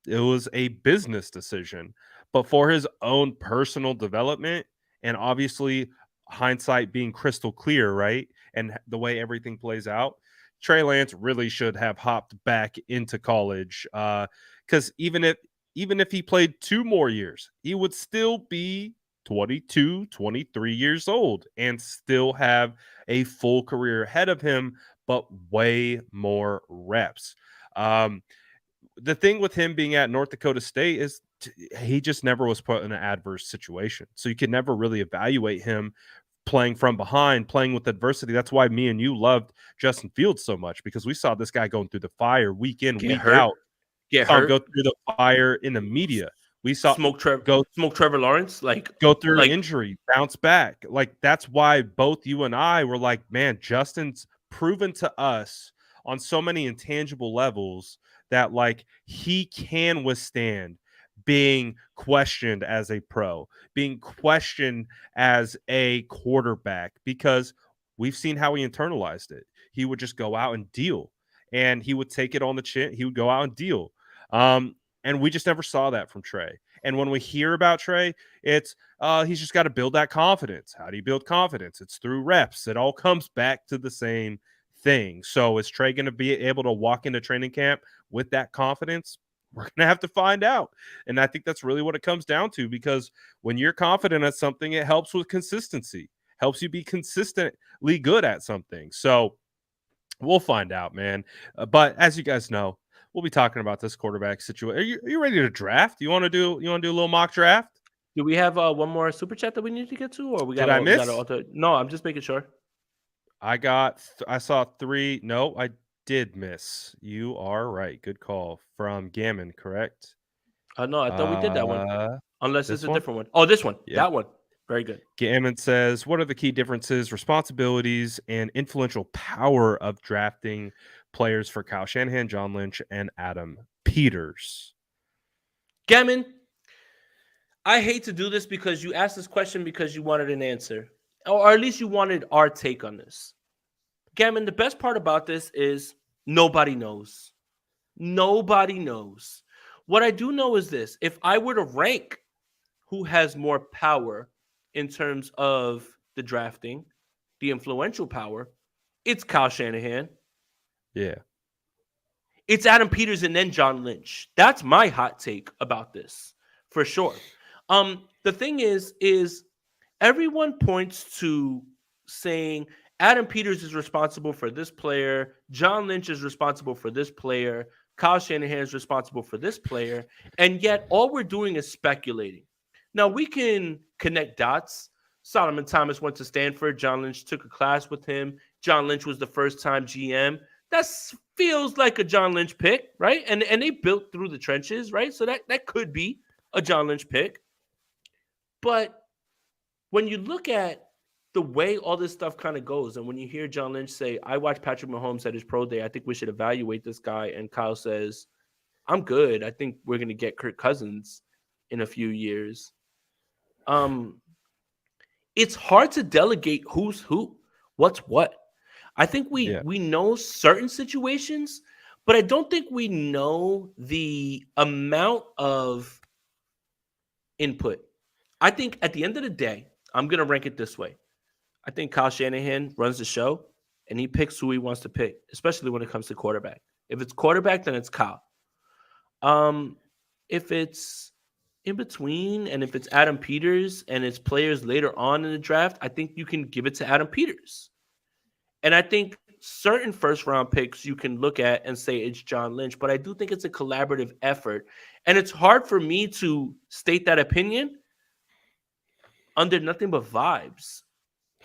It was a business decision. But for his own personal development, and obviously hindsight being crystal clear, right? And the way everything plays out, Trey Lance really should have hopped back into college. Because even if he played 2 more years, he would still be 22, 23 years old and still have a full career ahead of him, but way more reps. The thing with him being at North Dakota State is he just never was put in an adverse situation. So you can never really evaluate him playing from behind, playing with adversity. That's why me and you loved Justin Fields so much, because we saw this guy going through the fire week in, week out. Saw him go through the fire in the media. We saw smoke Trevor Lawrence, go through injury, bounce back. That's why both you and I were like, man, Justin's proven to us on so many intangible levels that he can withstand being questioned as a pro, being questioned as a quarterback, because we've seen how he internalized it. He would just go out and deal, and he would take it on the chin. He would go out and deal. And we just never saw that from Trey. And when we hear about Trey, it's he's just got to build that confidence. How do you build confidence? It's through reps. It all comes back to the same thing. So is Trey going to be able to walk into training camp with that confidence? We're going to have to find out. And I think that's really what it comes down to, because when you're confident at something, it helps with consistency, helps you be consistently good at something. So we'll find out, man. But as you guys know, we'll be talking about this quarterback situation. Are you ready to draft? You want to do a little mock draft? Do we have one more super chat that we need to get to, or we got? Did I miss? No, I'm just making sure. I saw 3. No, I did miss. You are right. Good call from Gammon, correct? No, I thought we did that one. Unless it's a different one. Oh, this one. Yep. That one. Very good. Gammon says, what are the key differences, responsibilities, and influential power of drafting players for Kyle Shanahan, John Lynch, and Adam Peters? Gammon, I hate to do this because you asked this question because you wanted an answer, or at least you wanted our take on this. Gammon, the best part about this is nobody knows. Nobody knows. What I do know is this. If I were to rank who has more power in terms of the drafting, the influential power, it's Kyle Shanahan. Yeah. It's Adam Peters and then John Lynch. That's my hot take about this, for sure. The thing is everyone points to saying Adam Peters is responsible for this player, John Lynch is responsible for this player, Kyle Shanahan is responsible for this player, and yet all we're doing is speculating. Now, we can connect dots. Solomon Thomas went to Stanford. John Lynch took a class with him. John Lynch was the first-time GM. That feels like a John Lynch pick, right? And they built through the trenches, right? So that could be a John Lynch pick. But when you look at the way all this stuff kind of goes, and when you hear John Lynch say, I watched Patrick Mahomes at his pro day, I think we should evaluate this guy, and Kyle says, I'm good. I think we're going to get Kirk Cousins in a few years. it's hard to delegate who's who, what's what. I think we know certain situations, but I don't think we know the amount of input. I think at the end of the day, I'm going to rank it this way. I think Kyle Shanahan runs the show, and he picks who he wants to pick, especially when it comes to quarterback. If it's quarterback, then it's Kyle. If it's in between, and if it's Adam Peters and it's players later on in the draft, I think you can give it to Adam Peters. And I think certain first-round picks you can look at and say it's John Lynch, but I do think it's a collaborative effort. And it's hard for me to state that opinion under nothing but vibes.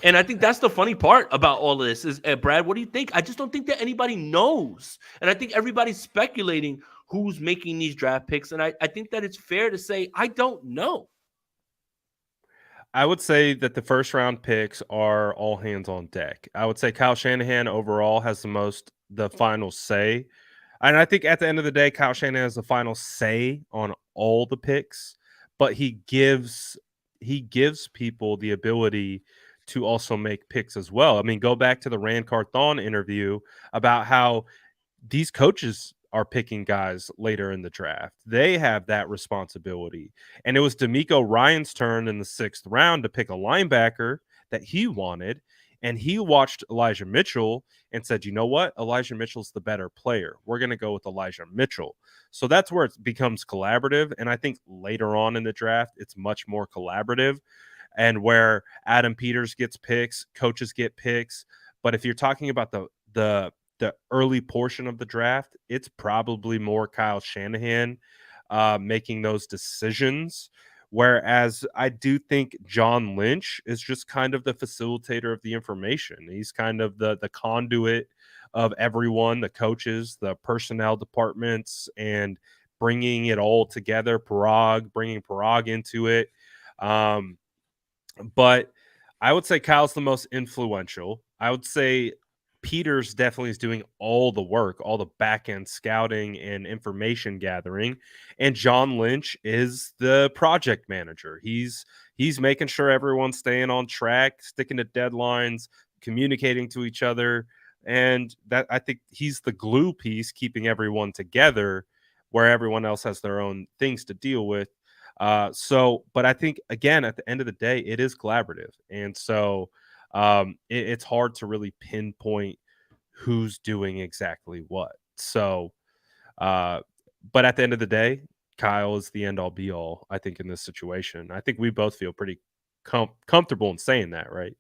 And I think that's the funny part about all of this is, Brad, what do you think? I just don't think that anybody knows. And I think everybody's speculating who's making these draft picks. And I think that it's fair to say, I don't know. I would say that the first round picks are all hands on deck. I would say Kyle Shanahan overall has the final say. And I think at the end of the day, Kyle Shanahan has the final say on all the picks, but he gives people the ability to also make picks as well. I mean, go back to the Rand Carthon interview about how these coaches are picking guys later in the draft. They have that responsibility. And it was D'Amico Ryan's turn in the 6th round to pick a linebacker that he wanted. And he watched Elijah Mitchell and said, you know what? Elijah Mitchell's the better player. We're going to go with Elijah Mitchell. So that's where it becomes collaborative. And I think later on in the draft, it's much more collaborative, and where Adam Peters gets picks, coaches get picks. But if you're talking about the early portion of the draft, it's probably more Kyle Shanahan making those decisions. Whereas I do think John Lynch is just kind of the facilitator of the information. He's kind of the conduit of everyone, the coaches, the personnel departments, and bringing it all together. Bringing Parag into it. But I would say Kyle's the most influential. I would say Peters definitely is doing all the work, all the back end scouting and information gathering. And John Lynch is the project manager. He's making sure everyone's staying on track, sticking to deadlines, communicating to each other. And that, I think he's the glue piece keeping everyone together, where everyone else has their own things to deal with. But I think, again, at the end of the day, it is collaborative. And so it's hard to really pinpoint who's doing exactly what. So, but at the end of the day, Kyle is the end all be all, I think, in this situation. I think we both feel pretty comfortable in saying that, right?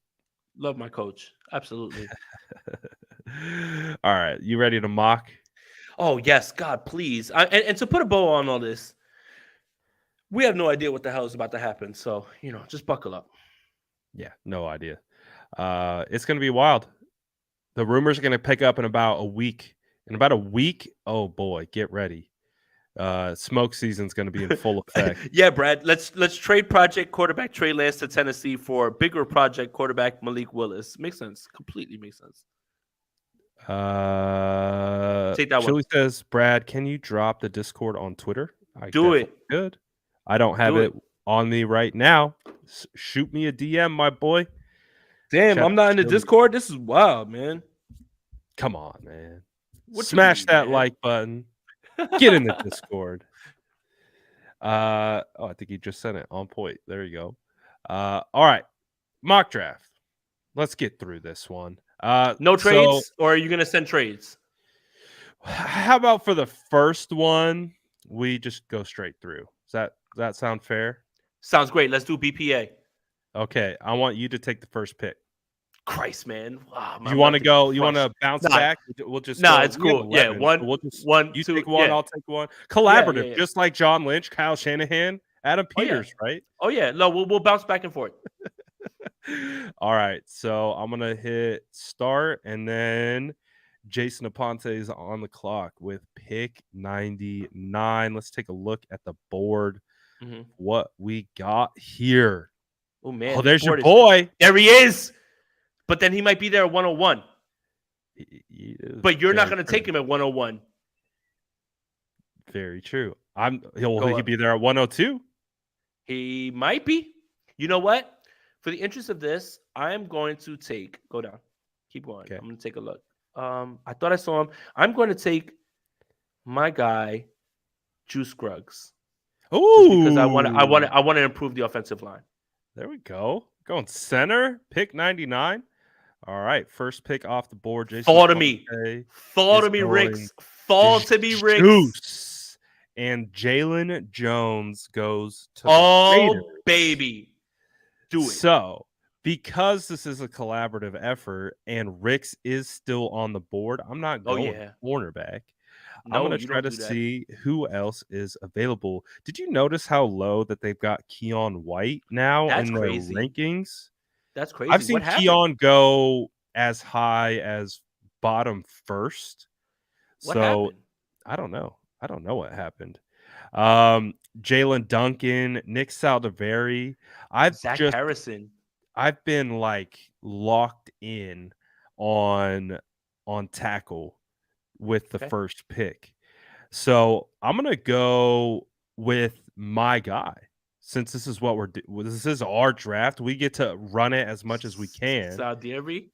Love my coach. Absolutely. All right. You ready to mock? Oh, yes. God, please. And to put a bow on all this, we have no idea what the hell is about to happen. So, just buckle up. Yeah, no idea. It's going to be wild. The rumors are going to pick up in about a week. In about a week, oh boy, get ready. Smoke season's going to be in full effect. Yeah, Brad. Let's trade project quarterback Trey Lance to Tennessee for bigger project quarterback Malik Willis. Makes sense. Completely makes sense. Take that Chili one. Says, Brad, can you drop the Discord on Twitter? Do it. Good. I don't have it on me right now. Shoot me a DM, my boy. Damn, I'm not in the Discord. This is wild, man. Come on, man. Smash that like button. Get in the Discord. I think he just sent it on point. There you go. All right. Mock draft. Let's get through this one. No trades, or are you going to send trades? How about for the first one, we just go straight through? Does that sound fair? Sounds great. Let's do BPA. Okay, I want you to take the first pick. Christ, man! Wow, you want to go? You want to bounce back? We'll just it's cool. Yeah, one. You two, take one. Yeah. I'll take one. Collaborative, just like John Lynch, Kyle Shanahan, Adam Peters, right? Oh yeah, no, we'll bounce back and forth. All right, so I'm gonna hit start, and then Jason Aponte is on the clock with pick 99. Let's take a look at the board. Mm-hmm. What we got here. Oh man! Oh, there's your boy. There he is. But then he might be there at 101. But you're not going to take him at 101. Very true. He could be there at 102. He might be. You know what? For the interest of this, I'm going to go down. Keep going. Okay. I'm going to take a look. I thought I saw him. I'm going to take my guy, Juice Scruggs, just because Ooh, I want to improve the offensive line. there we go. Going center, pick 99. All right, first pick off the board. Jason Fall to me. Fonte Fall is to me, going Ricks. Fall to me, Ricks. Juice, and Jalen Jones goes to the Raiders. Oh, baby. Do it. So, because this is a collaborative effort and Ricks is still on the board, I'm not Oh, going yeah. cornerback. I'm No, going to you try don't to do that. see who else is available. Did you notice how low that they've got Keon White now That's in their crazy. rankings? That's I've crazy. seen What happened? Keon go as high as bottom first. What So happened? I don't know. I don't know what happened. Jalen Duncan, Nick Saldiveri. I've Zach just Harrison. I've been like locked in on tackle with the Okay. first pick. So I'm gonna go with my guy. Since this is what this is our draft, we get to run it as much as we can. Saldiveri.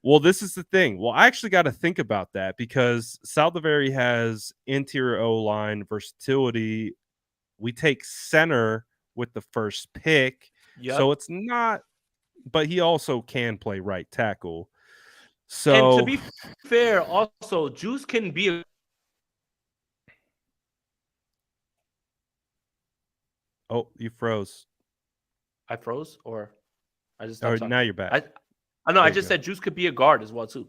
Well, this is the thing. Well, I actually got to think about that because Saldiveri has interior O line versatility. We take center with the first pick, so Yep. it's not. But he also can play right tackle. And to So, be fair, also Juice can be a oh, you froze. I froze or I just Or stopped now talking. you're back. I know I There you just go. said Juice could be a guard as well too.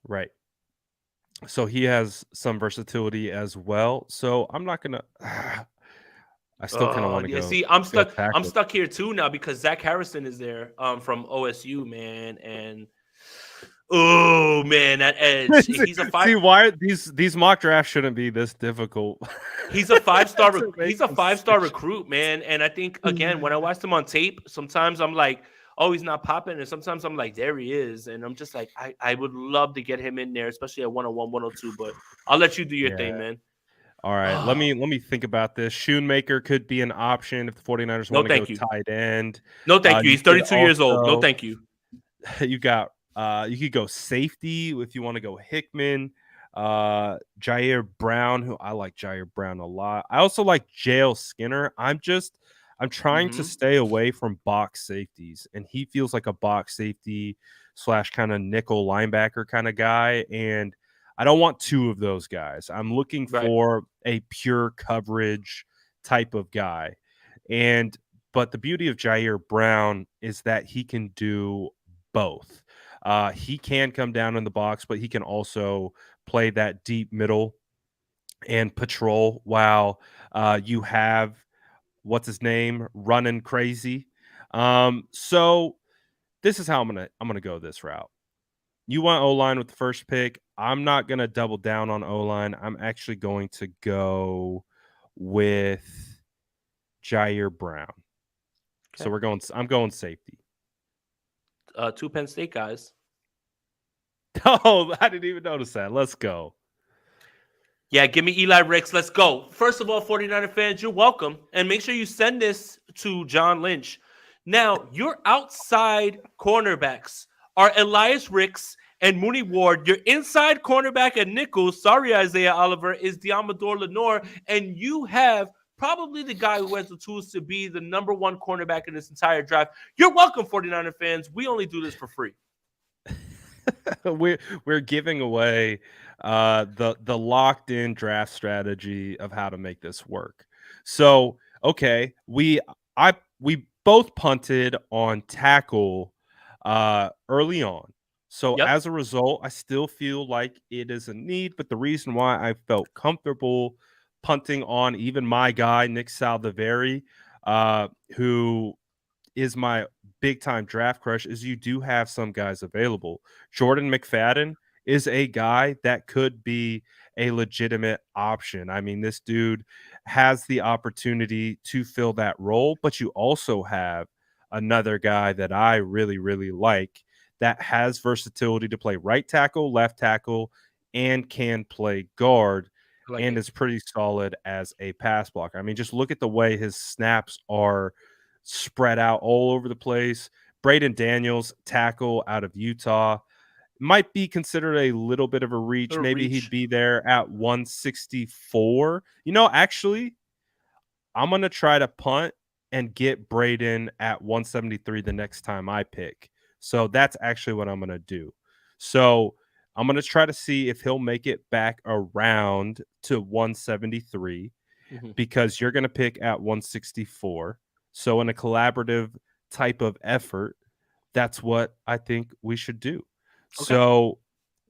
Right. So he has some versatility as well. So I'm not gonna. I still kind of want to Yeah. go See, I'm stuck. I'm tackle. stuck here too now because Zach Harrison is there from OSU, man, and oh man, that edge. He's a See five. why these mock drafts shouldn't be this difficult. He's a five-star. To make He's a five-star decisions. recruit, man. And I think again, when I watched him on tape, sometimes I'm like, oh, he's not popping, and sometimes I'm like, there he is, and I'm just like, I would love to get him in there, especially at 101, 102. But I'll let you do your Yeah. thing, man. All right. Let me think about this. Shoemaker could be an option if the 49ers No, want to go thank you. tight end. No, thank you. You He's could 32 years old. No, also thank you. you got you could go safety if you want to go Hickman. Jair Brown, who I like Jair Brown a lot. I also like Jail Skinner. I'm trying to Mhm. stay away from box safeties, and he feels like a box safety / kind of nickel linebacker kind of guy. And I don't want two of those guys. I'm looking Right. for a pure coverage type of guy. And but the beauty of Jair Brown is that he can do both. He can come down in the box, but he can also play that deep middle and patrol while you have what's his name running crazy. So this is how I'm gonna go this route. You want O line with the first pick. I'm not gonna double down on O line. I'm actually going to go with Jair Brown. Okay. So I'm going safety. 2 Penn State guys. Oh, I didn't even notice that. Let's go. Yeah, give me Eli Ricks. Let's go. First of all, 49er fans, you're welcome. And make sure you send this to John Lynch. Now, your outside cornerbacks are Elias Ricks and Mooney Ward. Your inside cornerback at nickel, sorry, Isaiah Oliver, is Diamador Lenore. And you have probably the guy who has the tools to be the number one cornerback in this entire draft. You're welcome, 49er fans. We only do this for free. we're giving away the locked in draft strategy of how to make this work. So okay, we both punted on tackle early on. So Yep. as a result, I still feel like it is a need, but the reason why I felt comfortable punting on even my guy Nick Saldiveri, who is my big time draft crush, is you do have some guys available. Jordan McFadden is a guy that could be a legitimate option. I mean, this dude has the opportunity to fill that role, but you also have another guy that I really, really like that has versatility to play right tackle, left tackle, and can play guard I like and it. is pretty solid as a pass blocker. I mean, just look at the way his snaps are spread out all over the place. Braden Daniels, tackle out of Utah, might be considered a little bit of a reach. Maybe he'd be there at 164. Actually, I'm going to try to punt and get Braden at 173 the next time I pick. So that's actually what I'm going to do. So I'm going to try to see if he'll make it back around to 173 because you're going to pick at 164. So in a collaborative type of effort, that's what I think we should do. Okay. So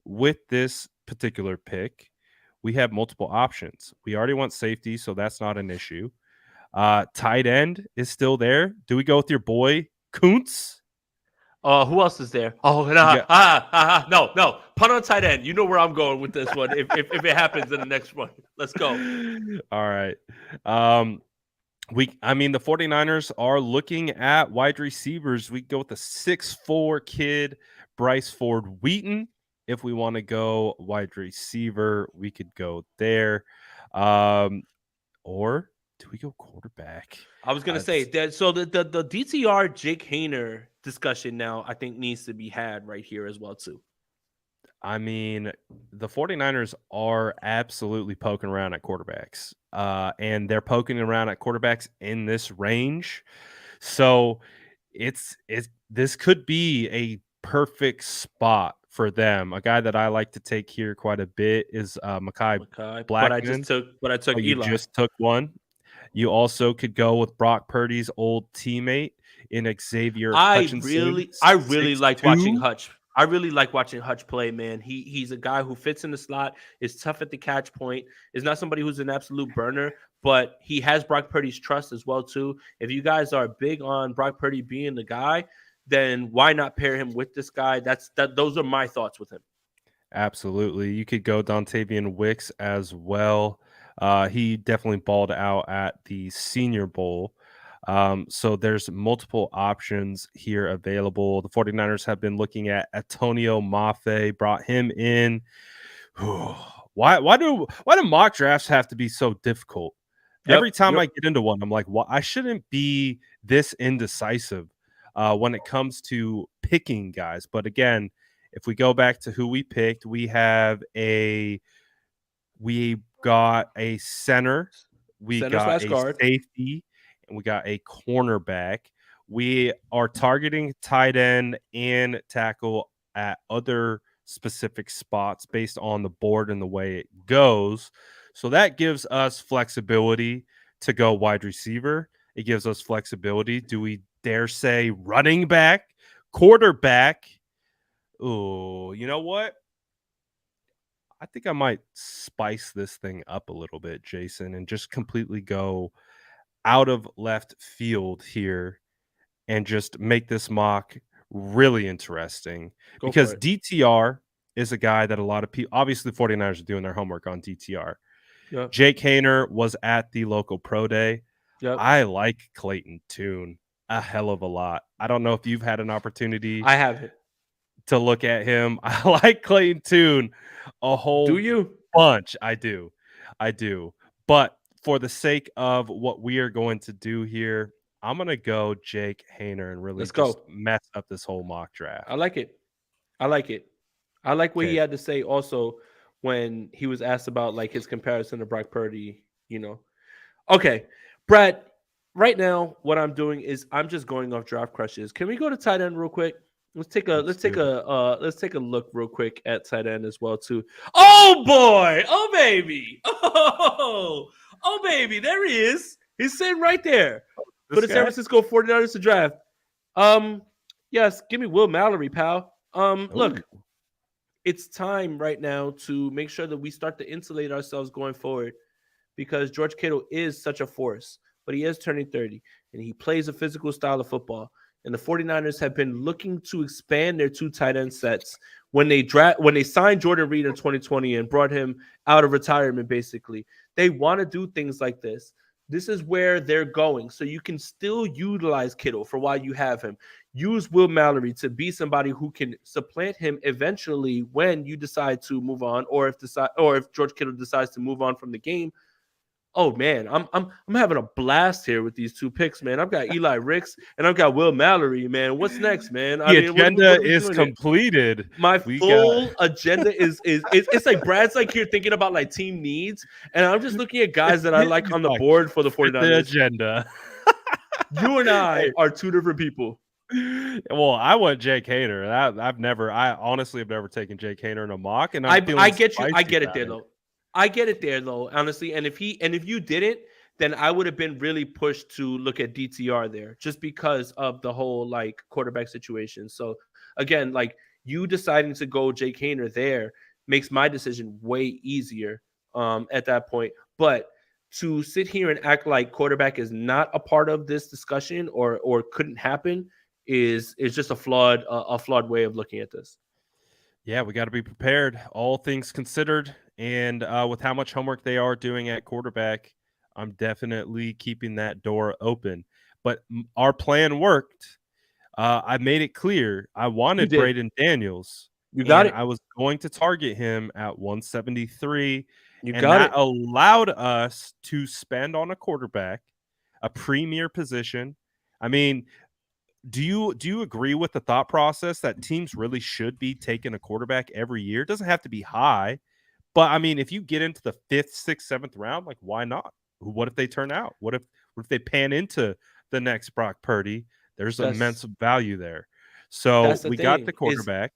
with this particular pick, we have multiple options. We already want safety, so that's not an issue. Tight end is still there. Do we go with your boy Kuntz? Who else is there? Oh, no. Punt on tight end. You know where I'm going with this one. If it happens in the next one, let's go. All right. The 49ers are looking at wide receivers. We go with the 6'4" kid, Bryce Ford Wheaton. If we want to go wide receiver, we could go there. Or do we go quarterback? I was going to say that. So the DTR Jake Haener discussion now, I think, needs to be had right here as well, too. I mean, the 49ers are absolutely poking around at quarterbacks, and they're poking around at quarterbacks in this range. So this could be a perfect spot for them. A guy that I like to take here quite a bit is Mekhi Blackman. But I took Eli. You just took one. You also could go with Brock Purdy's old teammate in Xavier Hutchinson. I really like watching Hutch. I really like watching Hutch play, man. He's a guy who fits in the slot, is tough at the catch point, is not somebody who's an absolute burner, but he has Brock Purdy's trust as well, too. If you guys are big on Brock Purdy being the guy, then why not pair him with this guy? Those are my thoughts with him. Absolutely. You could go Dontavian Wicks as well. He definitely balled out at the Senior Bowl. So there's multiple options here available. The 49ers have been looking at Antonio Mafe, brought him in. Why do mock drafts have to be so difficult? Every time I get into one, I'm like, I shouldn't be this indecisive when it comes to picking guys. But again, if we go back to who we picked, we got a center, we got a guard, safety, and we got a cornerback. We are targeting tight end and tackle at other specific spots based on the board and the way it goes. So that gives us flexibility to go wide receiver. It gives us flexibility. Do we dare say running back, quarterback? Oh, you know what? I think I might spice this thing up a little bit, Jason, and just completely go out of left field here and just make this mock really interesting. Because DTR is a guy that a lot of people, obviously the 49ers are doing their homework on DTR. Yep. Jake Haener was at the local pro day. Yep. I like Clayton Tune a hell of a lot. I don't know if you've had an opportunity. I haven't. To look at him. I like Clayton Tune a whole bunch. I do. But for the sake of what we are going to do here, I'm going to go Jake Haener and really mess up this whole mock draft. I like it. I like what he had to say also when he was asked about like his comparison to Brock Purdy, Okay, Brad, right now what I'm doing is I'm just going off draft crushes. Can we go to tight end real quick? Let's take a look real quick at tight end as well too. Oh boy, oh baby, oh baby, there he is. He's sitting right there for the San Francisco 49ers to draft. Yes, give me Will Mallory, pal. Look, it's time right now to make sure that we start to insulate ourselves going forward because George Kittle is such a force, but he is turning 30 and he plays a physical style of football. And the 49ers have been looking to expand their two tight end sets when they signed Jordan Reed in 2020 and brought him out of retirement, basically. They want to do things like this. This is where they're going. So you can still utilize Kittle for while you have him. Use Will Mallory to be somebody who can supplant him eventually when you decide to move on, or if George Kittle decides to move on from the game. Oh man, I'm having a blast here with these two picks, man. I've got Eli Ricks and I've got Will Mallory, man. What's next, man? I The mean, agenda what are we is doing here? completed. My We got full agenda is it's like Brad's like here thinking about like team needs, and I'm just looking at guys that I like he's on the like, board for the fit the 49ers. agenda. You and I Hey, are two different people. well, I want Jake Hader. I honestly have never taken Jake Hader in a mock, and I'm I feeling get you. I spicy get it about there it. though. I get it there though, honestly. And if you didn't, then I would have been really pushed to look at DTR there just because of the whole like quarterback situation. So again, like you deciding to go Jake Hainer there makes my decision way easier at that point. But to sit here and act like quarterback is not a part of this discussion or couldn't happen is just a flawed way of looking at this. Yeah, we got to be prepared, all things considered. And with how much homework they are doing at quarterback, I'm definitely keeping that door open. But our plan worked. I made it clear I You wanted did. Braden Daniels, You got and it. I was going to target him at 173. You And got that it. allowed us to spend on a quarterback, a premier position. I mean, do you agree with the thought process that teams really should be taking a quarterback every year? It doesn't have to be high, but I mean, if you get into the 5th, 6th, 7th round, like why not? What if they turn out? What if they pan into the next Brock Purdy? There's That's immense value there. So that's the we got the thing is quarterback.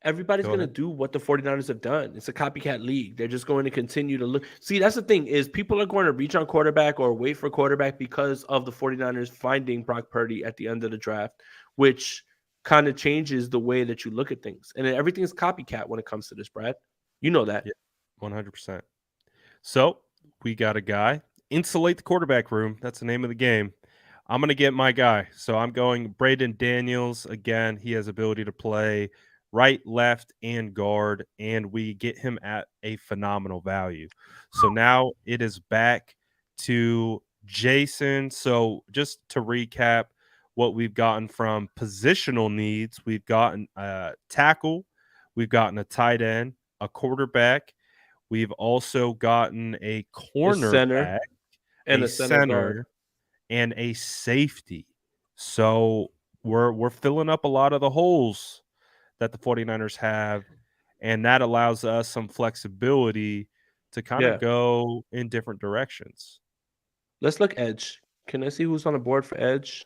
everybody's Go going to ahead. do what the 49ers have done. It's a copycat league. They're just going to continue to look. See, that's the thing is people are going to reach on quarterback or wait for quarterback because of the 49ers finding Brock Purdy at the end of the draft, which kind of changes the way that you look at things. And everything is copycat when it comes to this, Brad. You know that. Yeah, 100%. So we got a guy. Insulate the quarterback room. That's the name of the game. I'm going to get my guy. So I'm going Braden Daniels. Again, he has ability to play right, left, and guard, and we get him at a phenomenal value. So now it is back to Jason. So just to recap what we've gotten from positional needs, we've gotten a tackle, we've gotten a tight end, a quarterback. We've also gotten a A center cornerback, and a a center guard. center, and a safety. So we're filling up a lot of the holes that the 49ers have, and that allows us some flexibility to kind of Yeah. go in different directions. Let's look edge. Can I see who's on the board for edge?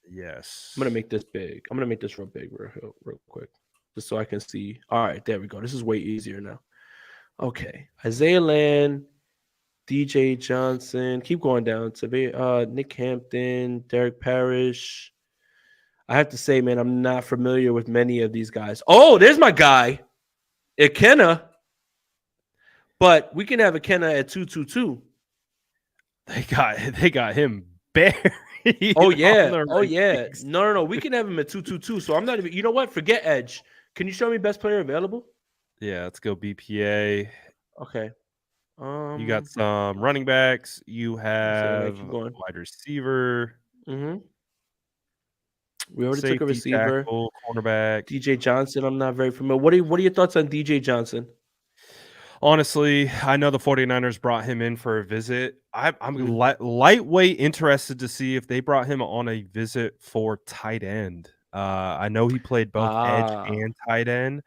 I'm gonna Yes. make this big. I'm gonna make this real big, real quick, just so I can see. All right, there we go. This is way easier now. Okay, Isaiah Land, DJ Johnson. Keep going down to Nick Hampton, Derek Parrish. I have to say, man, I'm not familiar with many of these guys. Oh, there's my guy, Ikenna. But we can have Ikenna at 222. They got him buried. Oh on yeah, the oh yeah. rankings. No. We can have him at 222. So I'm not even. You know what? Forget edge. Can you show me best player available? Yeah, let's go BPA. Okay. You got some running backs. You So I have keep going. wide receiver, Mm-hmm. We already took a safety, receiver. tackle, cornerback. DJ Johnson. I'm not very familiar. What are your thoughts on DJ Johnson? Honestly, I know the 49ers brought him in for a visit. I'm Mhm. lightweight interested to see if they brought him on a visit for tight end. I know he played both edge Ah. and tight end.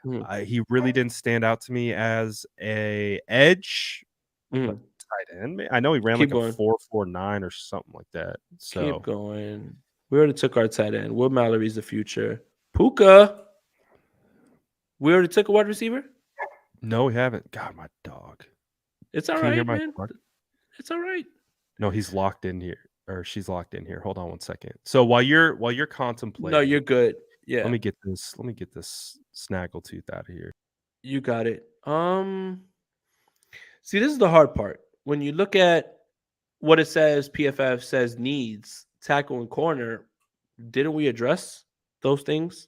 Mhm. He really didn't stand out to me as a edge, but Mhm. tight end. I know he ran Keep like a going. 4.49 or something like that. Keep So going. We already took our tight end. Will Mallory's the future. Puka. We already took a wide receiver. no, we haven't. God, my dog. It's all Can you hear right, my man. dog? It's all right. No, he's locked in here, or she's locked in here. Hold on one second. So while you're No, contemplating, you're good. let Yeah, me get this snaggletooth out of here. you got it. See, this is the hard part. When you look at what it says, PFF says needs tackle and corner. Didn't we address those things?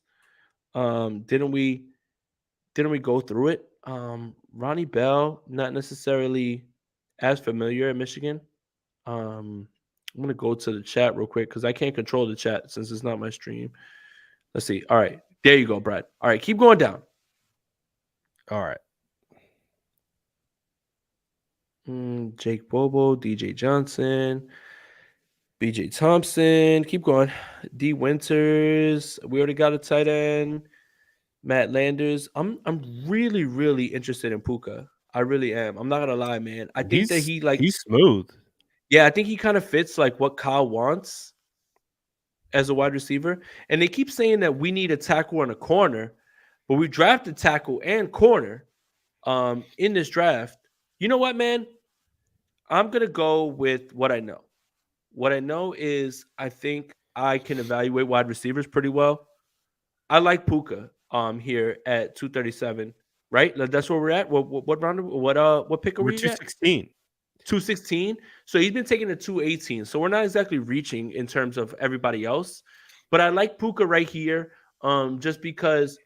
Didn't we go through it? Ronnie Bell, not necessarily as familiar at Michigan. I'm gonna go to the chat real quick because I can't control the chat since it's not my stream. Let's see. All right, there you go, Brad. All right, keep going down. All right. Jake Bobo, DJ Johnson, BJ Thompson. Keep going. D Winters. We already got a tight end. Matt Landers. I'm really interested in Puka. I really am. I'm not gonna lie, man. I think that He's smooth. I think he kind of fits like what Kyle wants as a wide receiver. And they keep saying that we need a tackle and a corner, but we drafted tackle and corner in this draft. You know what, man? I'm gonna go with what I know. What I know is I think I can evaluate wide receivers pretty well. I like Puka here at 237, right? Like, that's where we're at. What round? What pick are We're we at? 216. 216. So he's been taking a 218. So we're not exactly reaching in terms of everybody else. But I like Puka right here just because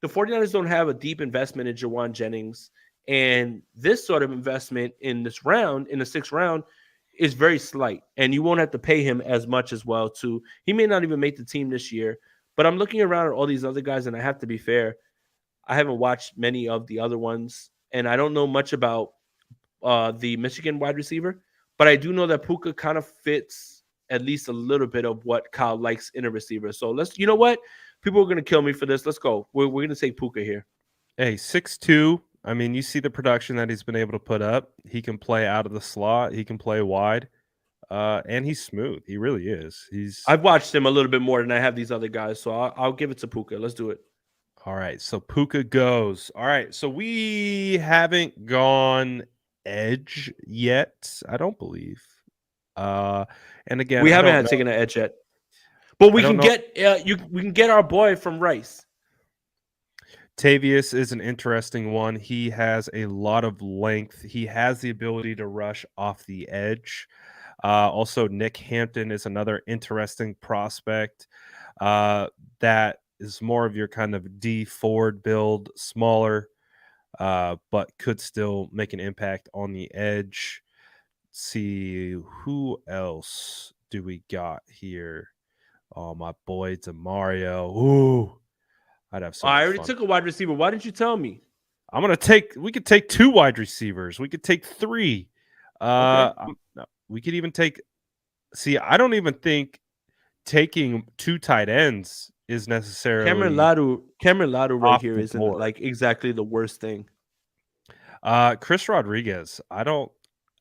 the 49ers don't have a deep investment in Jawan Jennings. And this sort of investment in this round, in the sixth round, is very slight. And you won't have to pay him as much as well, too. He may not even make the team this year. But I'm looking around at all these other guys, and I have to be fair. I haven't watched many of the other ones, and I don't know much about the Michigan wide receiver, but I do know that Puka kind of fits at least a little bit of what Kyle likes in a receiver. So you know what? People are going to kill me for this. Let's go. We're going to take Puka here. Hey, 6'2". I mean, you see the production that he's been able to put up. He can play out of the slot. He can play wide. And he's smooth. He really is. I've watched him a little bit more than I have these other guys, so I'll give it to Puka. Let's do it. All right. So Puka goes. All right. So we haven't gone edge yet, I don't believe. And again, We I haven't don't had know. taken an edge yet, but we I don't can know. we can get our boy from Rice. Tavius is an interesting one. He has a lot of length. He has the ability to rush off the edge. Also, Nick Hampton is another interesting prospect that is more of your kind of D forward build, smaller, but could still make an impact on the edge. Let's see, who else do we got here? Oh, my boy Demario. Ooh, I'd have so I much already fun. took a wide receiver. Why didn't you tell me? We could take 2 wide receivers. We could take 3. Okay. No, we could even take. See, I don't even think taking 2 tight ends is Cameron necessarily Ladu right off here the isn't board. like exactly the worst thing. Chris Rodriguez. I don't.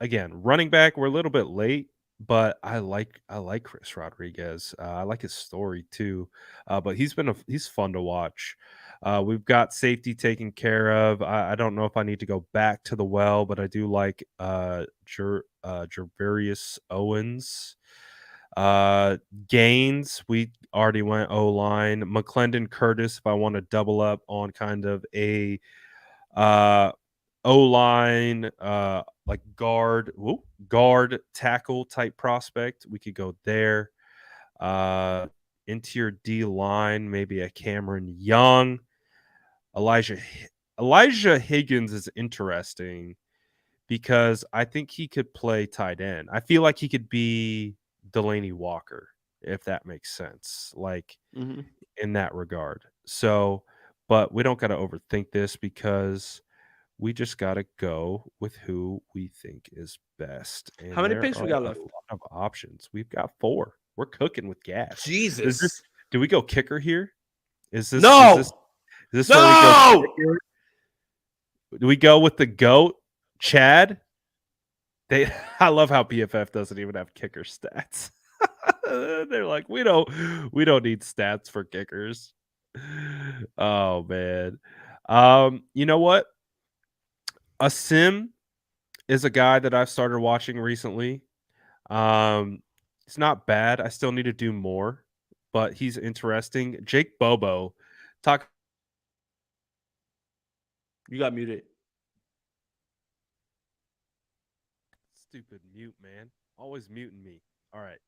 Again, running back. We're a little bit late, but I like Chris Rodriguez. I like his story too. But he's fun to watch. We've got safety taken care of. I don't know if I need to go back to the well, but I do like Jervarius Owens. Gaines, we already went O-line. McClendon Curtis, if I want to double up on kind of a O-line, like guard tackle type prospect, we could go there. Interior D line, maybe a Cameron Young. Elijah Higgins is interesting because I think he could play tight end. I feel like he could be Delaney Walker, if that makes sense, like in that regard. So, but we don't got to overthink this because we just got to go with who we think is best. And How many there picks are we got a left? lot of options. We've got 4. We're cooking with gas. Jesus. Do we go kicker here? Is this No. where we go No. kicker? Do we go with the GOAT, Chad? I love how PFF doesn't even have kicker stats. They're like, we don't need stats for kickers. Oh man. You know what? Asim is a guy that I've started watching recently. It's not bad. I still need to do more, but he's interesting. Jake Bobo, talk. You got muted. Stupid mute, man. Always muting me. All right.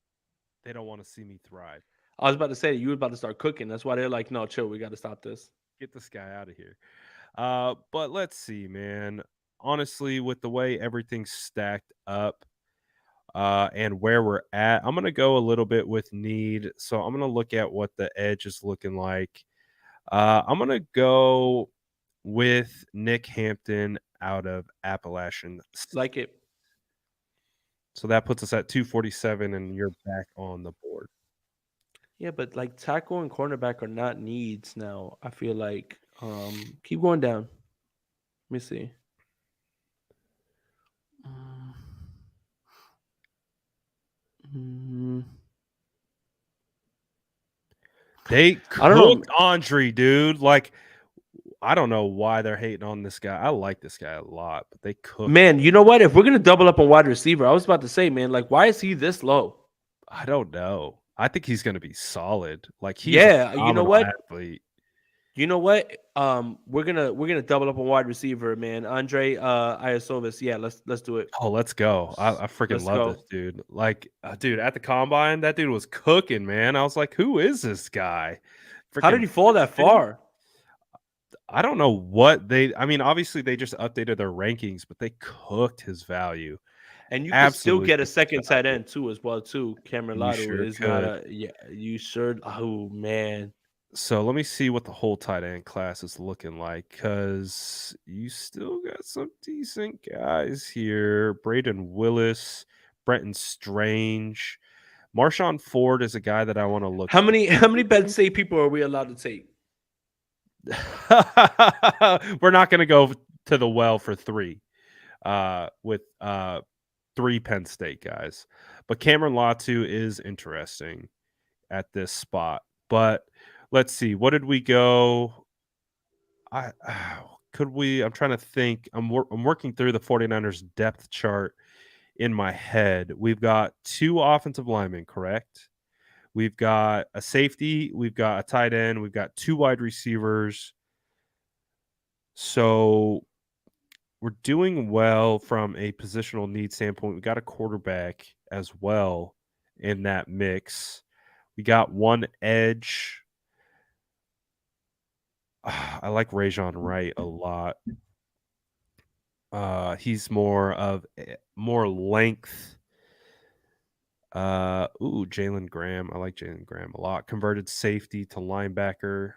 They don't want to see me thrive. I was about to say you were about to start cooking. That's why they're like, no, chill. We got to stop this. Get this guy out of here. But let's see, man. Honestly, with the way everything's stacked up, and where we're at, I'm gonna go a little bit with need. So I'm gonna look at what the edge is looking like. I'm gonna go with Nick Hampton out of Appalachian Like it. So that puts us at 247, and you're back on the board. Yeah, but like tackle and cornerback are not needs now. I feel like keep going down. Let me see. Mm, They I don't know. cooked Andre, dude. Like, I don't know why they're hating on this guy. I like this guy a lot, but they cooked. Man, you know what? If we're gonna double up on wide receiver, I was about to say, man, like, why is he this low? I don't know. I think he's going to be solid. Like, he's Yeah, a you know phenomenal what? athlete. You know what? We're gonna double up on wide receiver, man. Andre Iosovas. Yeah, let's do it. Oh, let's go. I freaking Let's love go. this dude. Like, dude, at the combine, that dude was cooking, man. I was like, who is this guy? How did Freaking he fall that Princeton? far? I don't know what I mean, obviously they just updated their rankings, but they cooked his value. And you could still Absolutely get a cooked his second tight value. end too, as well too. Cameron You Lotto sure is not could. a yeah. You sure? Oh man, So let me see what the whole tight end class is looking like, because you still got some decent guys here. Braden Willis, Brenton Strange, Marshawn Ford is a guy that I want to look how many Penn State people are we allowed to take? We're not going to go to the well for three with three Penn State guys. But Cameron Latu is interesting at this spot. But let's see. What did we go? Could we? I'm trying to think. I'm working through the 49ers depth chart in my head. We've got two offensive linemen, correct? We've got a safety, we've got a tight end, we've got two wide receivers. So we're doing well from a positional need standpoint. We got a quarterback as well in that mix. We got one edge. I like Rajon Wright a lot. He's more length. Jalen Graham. I like Jalen Graham a lot. Converted safety to linebacker.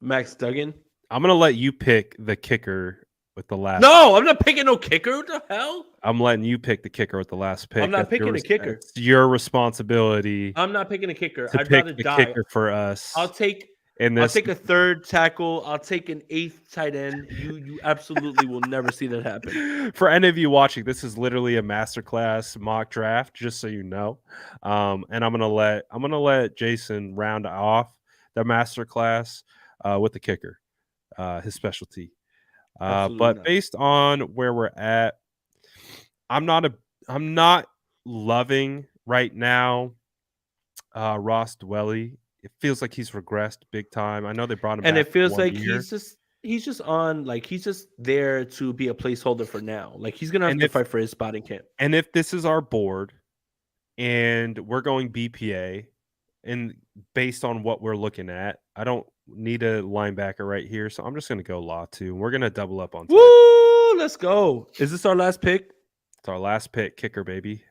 Max Duggan. I'm gonna let you pick the kicker with the last. No, I'm not picking no kicker. What the hell? I'm letting you pick the kicker with the last pick. I'm not picking a kicker. It's your responsibility I'm not picking a kicker. to I'd pick rather the die. kicker for us. I'll take this. a third tackle. I'll take an eighth tight end. You absolutely will never see that happen. For any of you watching, this is literally a masterclass mock draft, just so you know. And I'm gonna let Jason round off the masterclass with the kicker, his specialty. But based on where we're at, I'm not loving right now Ross Dwelly. It feels like he's regressed big time. I know they brought him and back it feels like year. he's just on, like, he's just there to be a placeholder for now. Like, he's gonna have to fight for his spot in camp. And if this is our board and we're going BPA, and based on what we're looking at, I don't need a linebacker right here, so I'm just gonna go Latu. We're gonna double up on. Woo! Let's go. Is this our last pick? It's our last pick, kicker, baby.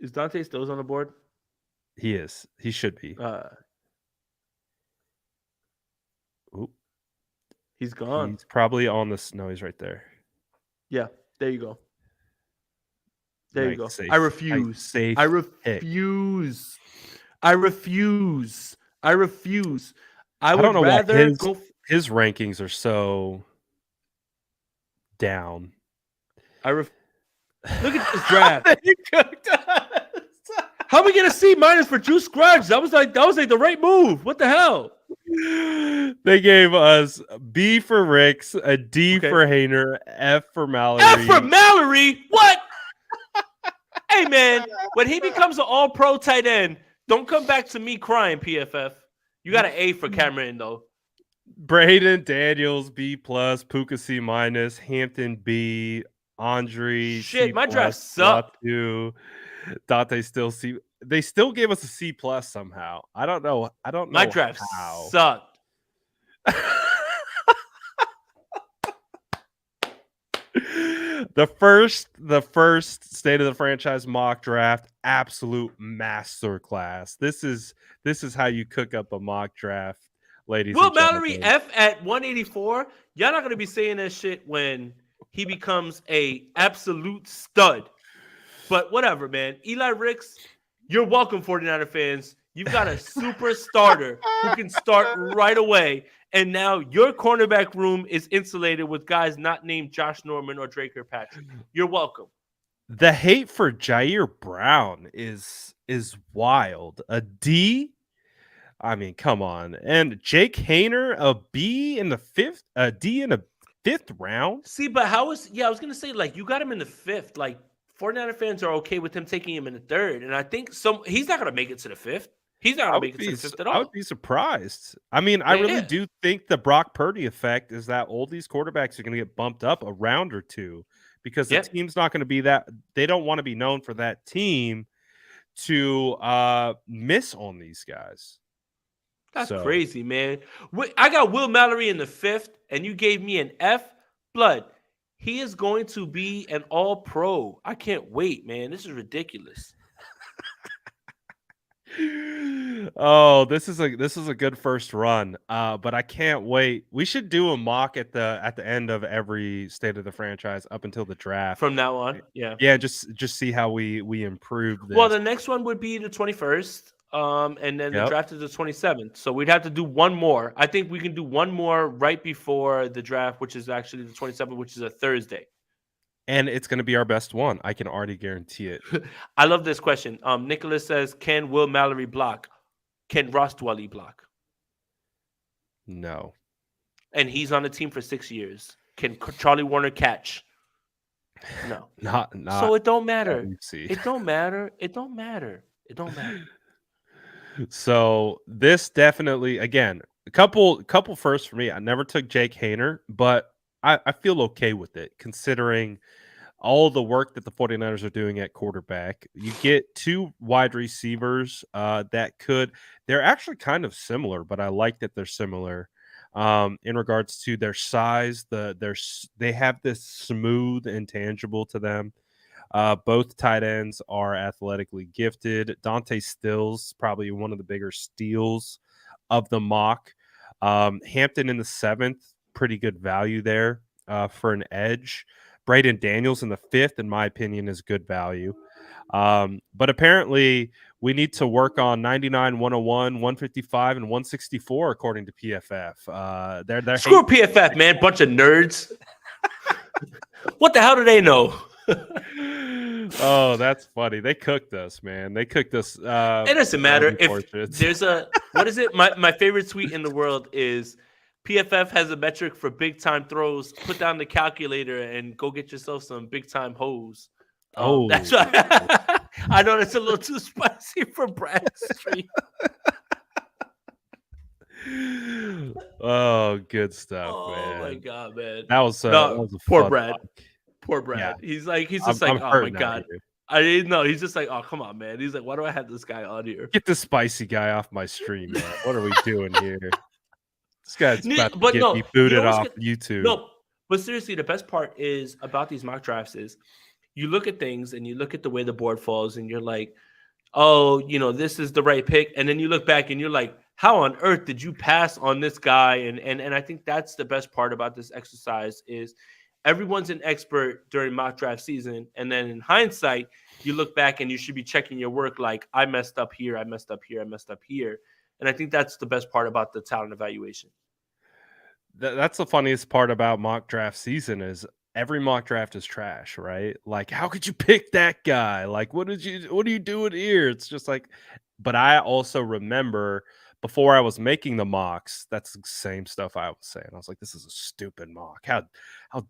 Is Dante Stills on the board? He is. He should be. He's gone. He's probably on this. No, he's right there. Yeah, there you go. There you go. Safe. I refuse. Safe. I refuse. I refuse. I refuse. I would rather go. His rankings are so down. Look at this draft. How are we gonna C- for Juice Scruggs? That was like the right move. What the hell? They gave us B for Ricks, a D for Hayner, F for Mallory. F for Mallory? What? Hey man, when he becomes an all-pro tight end, don't come back to me crying, PFF. You got an A for Cameron though. Braden Daniels B+, Puka C-, Hampton B, Andre C+, my draft sucked. Dante still C. They still gave us a C+ somehow. I don't know. My draft sucked. The first state of the franchise mock draft, absolute masterclass. This is how you cook up a mock draft, ladies. Will Mallory F at 184? Y'all not gonna be saying that shit when he becomes a absolute stud. But whatever, man. Eli Ricks, you're welcome, 49er fans. You've got a super starter who can start right away. And now your cornerback room is insulated with guys not named Josh Norman or Drake Kirkpatrick. You're welcome. The hate for Jair Brown is wild. A D? I mean, come on. And Jake Hayner, a B in the fifth, a D in the fifth round. See, but I was going to say, like, you got him in the fifth. Like, 49er fans are okay with him taking him in the third. And I think he's not going to make it to the fifth. He's not going to make it to the fifth at all. I would be surprised. I mean, I really do think the Brock Purdy effect is that all these quarterbacks are going to get bumped up a round or two because the team's not going to be that. They don't want to be known for that team to miss on these guys. That's crazy, man. I got Will Mallory in the fifth, and you gave me an F. Blood, he is going to be an all-pro. I can't wait, man. This is ridiculous. Oh, this is a good first run. But I can't wait. We should do a mock at the end of every state of the franchise up until the draft. From now on, yeah. Yeah, just see how we improve this. Well, the next one would be the 21st. And then the draft is the 27th. So we'd have to do one more. I think we can do one more right before the draft, which is actually the 27th, which is a Thursday. And it's going to be our best one. I can already guarantee it. I love this question. Nicholas says, can Will Mallory block? Can Ross Dwelly block? No. And he's on the team for 6 years. Can Charlie Warner catch? No. Not. So it don't matter. It don't matter. It don't matter. It don't matter. So this definitely, again, a couple firsts for me. I never took Jake Hayner, but I feel okay with it considering all the work that the 49ers are doing at quarterback. You get two wide receivers they're actually kind of similar, but I like that they're similar in regards to their size. They have this smooth intangible to them. Both tight ends are athletically gifted. Dante Stills, probably one of the bigger steals of the mock. Hampton in the 7th, pretty good value there for an edge. Braden Daniels in the 5th, in my opinion, is good value. But apparently, we need to work on 99, 101, 155, and 164, according to PFF. They're Screw PFF, man. Bunch of nerds. What the hell do they know? Oh, that's funny. They cooked us, man. They cooked us. It doesn't matter if there's what is it? My favorite tweet in the world is PFF has a metric for big time throws. Put down the calculator and go get yourself some big time hoes. That's why I know it's a little too spicy for Brad's stream. Oh, good stuff, man. Oh my god, man. That was a poor Brad. Mock. Poor Brad. Yeah. He's just like, oh my god. I didn't know. He's just like, oh, come on, man. He's like, why do I have this guy on here? Get this spicy guy off my stream, man. What are we doing here? This guy's about to get me booted off YouTube. No, but seriously, the best part is about these mock drafts is you look at things and you look at the way the board falls and you're like, oh, this is the right pick. And then you look back and you're like, how on earth did you pass on this guy? And I think that's the best part about this exercise is everyone's an expert during mock draft season. And then in hindsight, you look back and you should be checking your work like, I messed up here, I messed up here, I messed up here. And I think that's the best part about the talent evaluation. That's the funniest part about mock draft season is every mock draft is trash, right? Like, how could you pick that guy? Like, what are you doing here? It's just like, but I also remember before I was making the mocks, that's the same stuff I was saying. I was like, this is a stupid mock. How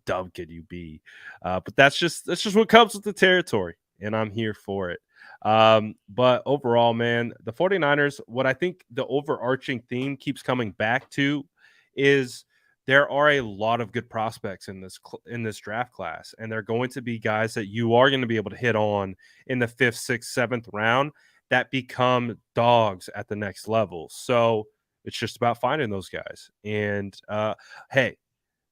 dumb could you be? But that's just what comes with the territory, and I'm here for it. But overall, man, the 49ers, what I think the overarching theme keeps coming back to is there are a lot of good prospects in this draft class, and they're going to be guys that you are going to be able to hit on in the 5th, 6th, 7th round that become dogs at the next level. So it's just about finding those guys. And hey,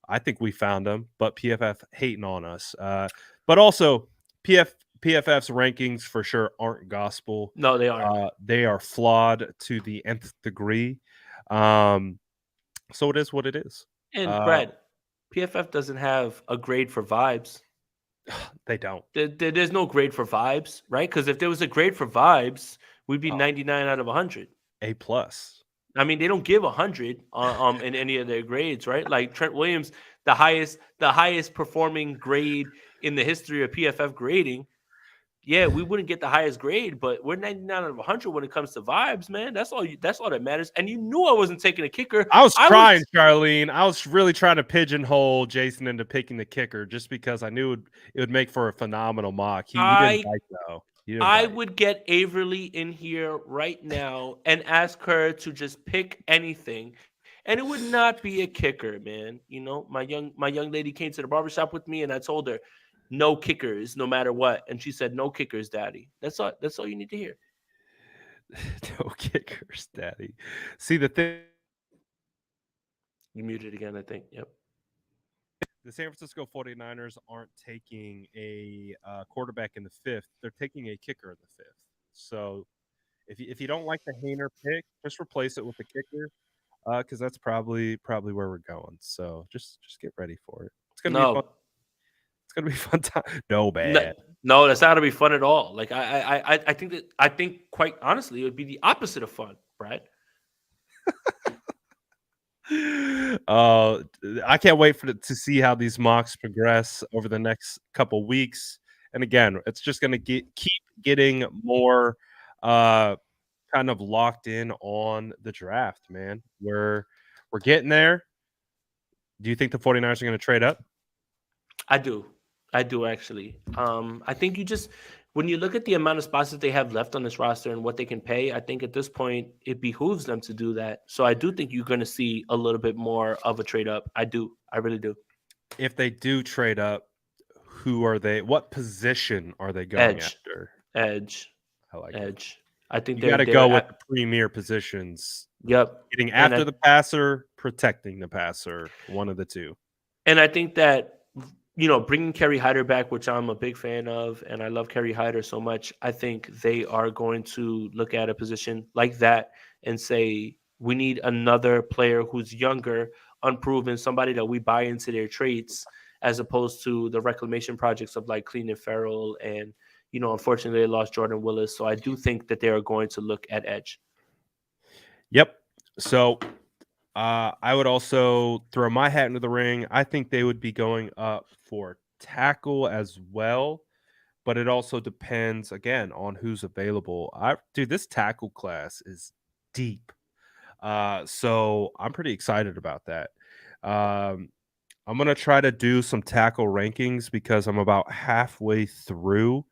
I think we found them, but PFF hating on us. But also PFF's rankings for sure aren't gospel. No, they aren't. They are flawed to the nth degree. So it is what it is. And Brad, PFF doesn't have a grade for vibes. They don't. There's no grade for vibes, right? Because if there was a grade for vibes, we'd be Oh, 99 out of 100. A plus. I mean, they don't give 100 in any of their grades, right? Like Trent Williams, the highest performing grade in the history of PFF grading. Yeah, we wouldn't get the highest grade, but we're 99 out of 100 when it comes to vibes, man. That's all that matters. And you knew I wasn't taking a kicker. I was I trying, was Charlene. I was really trying to pigeonhole Jason into picking the kicker just because I knew it would make for a phenomenal mock. He didn't I bite though. He didn't I bite. would get Averly in here right now and ask her to just pick anything. And it would not be a kicker, man. You know, my young lady came to the barbershop with me and I told her, no kickers, no matter what. And she said, no kickers, daddy. That's all you need to hear. No kickers, daddy. See, the thing, You muted again, I think. Yep. the San Francisco 49ers aren't taking a quarterback in the fifth. They're taking a kicker in the fifth. So if you don't like the Hayner pick, just replace it with the kicker because that's probably where we're going. So just get ready for it. It's gonna be fun. No, It's gonna be a fun time. No no, bad. no, that's not gonna be fun at all. Like I think quite honestly, it would be the opposite of fun, Brad. I can't wait to see how these mocks progress over the next couple weeks. And again, it's just going to keep getting more kind of locked in on the draft, man. We're getting there. Do you think the 49ers are going to trade up? I do. I do actually. I think when you look at the amount of spots that they have left on this roster and what they can pay, I think at this point it behooves them to do that. So I do think you're going to see a little bit more of a trade up. I do. I really do. If they do trade up, who are they? What position are they going after? Edge. I like it. Edge. I think You got to go with the premier positions. Yep. Getting after the passer, protecting the passer, one of the two. And I think that, bringing Kerry Hyder back, which I'm a big fan of, and I love Kerry Hyder so much, I think they are going to look at a position like that and say, we need another player who's younger, unproven, somebody that we buy into their traits, as opposed to the reclamation projects of like Cleveland Farrell and, unfortunately they lost Jordan Willis. So I do think that they are going to look at edge. Yep. So I would also throw my hat into the ring. I think they would be going up for tackle as well, but it also depends again on who's available. Dude, this tackle class is deep. So I'm pretty excited about that. I'm gonna try to do some tackle rankings because I'm about halfway through.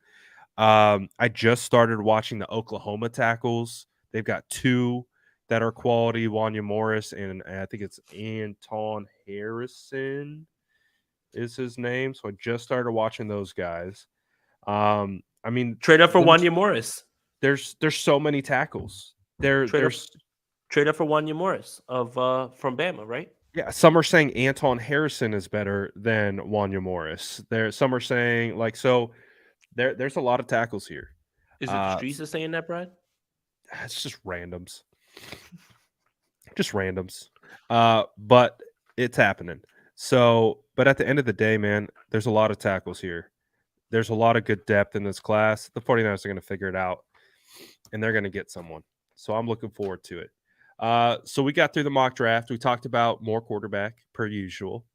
I just started watching the Oklahoma tackles. They've got two that are quality, Wanya Morris, and I think it's Anton Harrison is his name. So I just started watching those guys. I mean, trade up for Wanya Morris. There's so many tackles. There's trade up for Wanya Morris from Bama, right? Yeah, some are saying Anton Harrison is better than Wanya Morris. Some are saying there's a lot of tackles here. Is it the streets that's saying that, Brad? It's just randoms. Just randoms. But it's happening. So, but at the end of the day, man, there's a lot of tackles here. There's a lot of good depth in this class. The 49ers are going to figure it out, and they're going to get someone. So I'm looking forward to it. So we got through the mock draft. We talked about more quarterback per usual.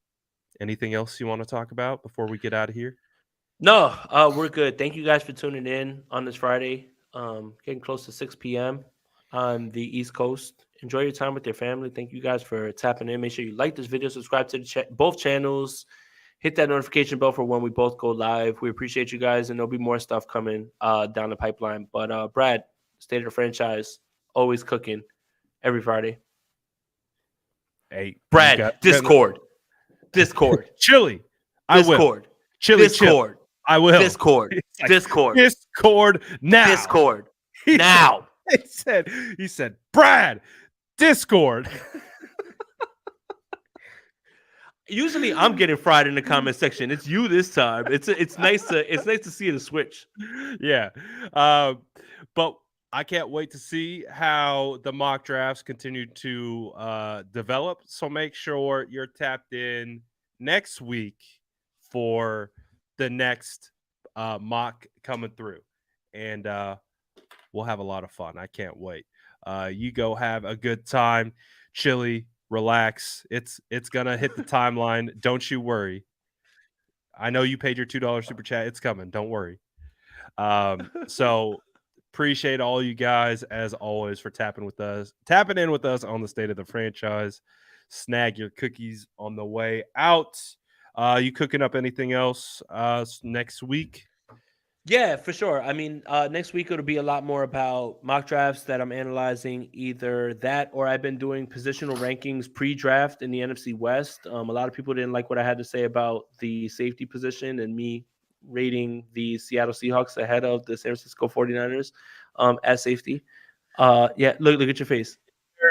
Anything else you want to talk about before we get out of here? No, we're good. Thank you guys for tuning in on this Friday. Getting close to 6 p.m. on the East Coast. Enjoy your time with your family. Thank you guys for tapping in. Make sure you like this video, subscribe to both channels, hit that notification bell for when we both go live. We appreciate you guys, and there'll be more stuff coming down the pipeline. But Brad, State of the Franchise, always cooking every Friday. Hey, Brad, Discord. Chili. Discord. Chili. Discord. I will. Discord. Discord. Discord now. Discord. Now. He said, Brad, Discord. Usually I'm getting fried in the comment section. It's you this time. It's nice to see the switch. Yeah. But I can't wait to see how the mock drafts continue to develop. So make sure you're tapped in next week for the next mock coming through, and we'll have a lot of fun. I can't wait. You go have a good time, chilly, relax. It's gonna hit the timeline. Don't you worry. I know you paid your $2 super chat. It's coming. Don't worry. So appreciate all you guys as always for tapping in with us on the state of the franchise. Snag your cookies on the way out. You cooking up anything else next week? Yeah, for sure. I mean, next week it'll be a lot more about mock drafts that I'm analyzing, either that or I've been doing positional rankings pre-draft in the NFC West. A lot of people didn't like what I had to say about the safety position and me rating the Seattle Seahawks ahead of the San Francisco 49ers at safety. Yeah, look at your face.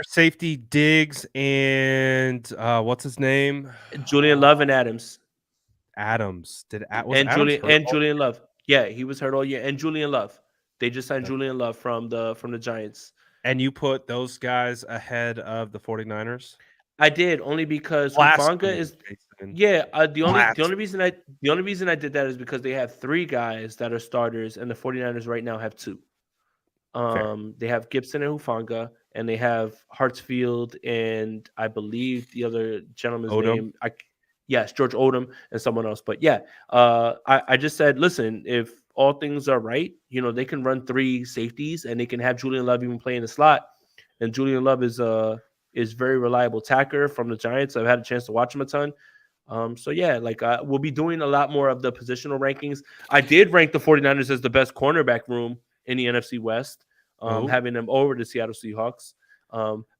Safety Diggs and what's his name? Julian Love and Adams. Adams. Was Adams hurt? Julian Love. Yeah, he was hurt all year. And Julian Love. They just signed Julian Love from the Giants. And you put those guys ahead of the 49ers? I did, only because Hufanga is the only reason I did that is because they have 3 guys that are starters and the 49ers right now have 2. They have Gibson and Hufanga, and they have Hartsfield and I believe the other gentleman's name. Yes, George Odom and someone else. But yeah, I just said, listen, if all things are right, they can run 3 safeties and they can have Julian Love even play in the slot. And Julian Love is very reliable tacker from the Giants. I've had a chance to watch him a ton. So yeah, we'll be doing a lot more of the positional rankings. I did rank the 49ers as the best cornerback room in the NFC West, having them over the Seattle Seahawks.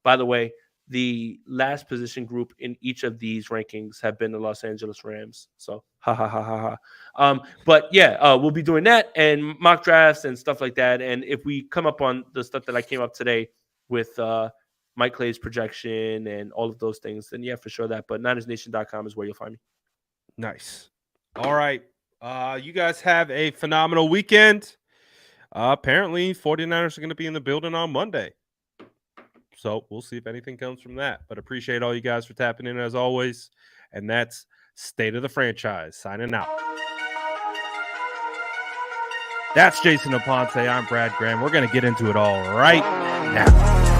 By the way, the last position group in each of these rankings have been the Los Angeles Rams. So but yeah, we'll be doing that and mock drafts and stuff like that. And if we come up on the stuff that I came up today with Mike Clay's projection and all of those things, then yeah, for sure that. But NinersNation.com is where you'll find me. Nice. All right. You guys have a phenomenal weekend. Apparently 49ers are going to be in the building on Monday. So we'll see if anything comes from that. But appreciate all you guys for tapping in as always. And that's State of the Franchise signing out. That's Jason Aponte. I'm Brad Graham. We're going to get into it all right now.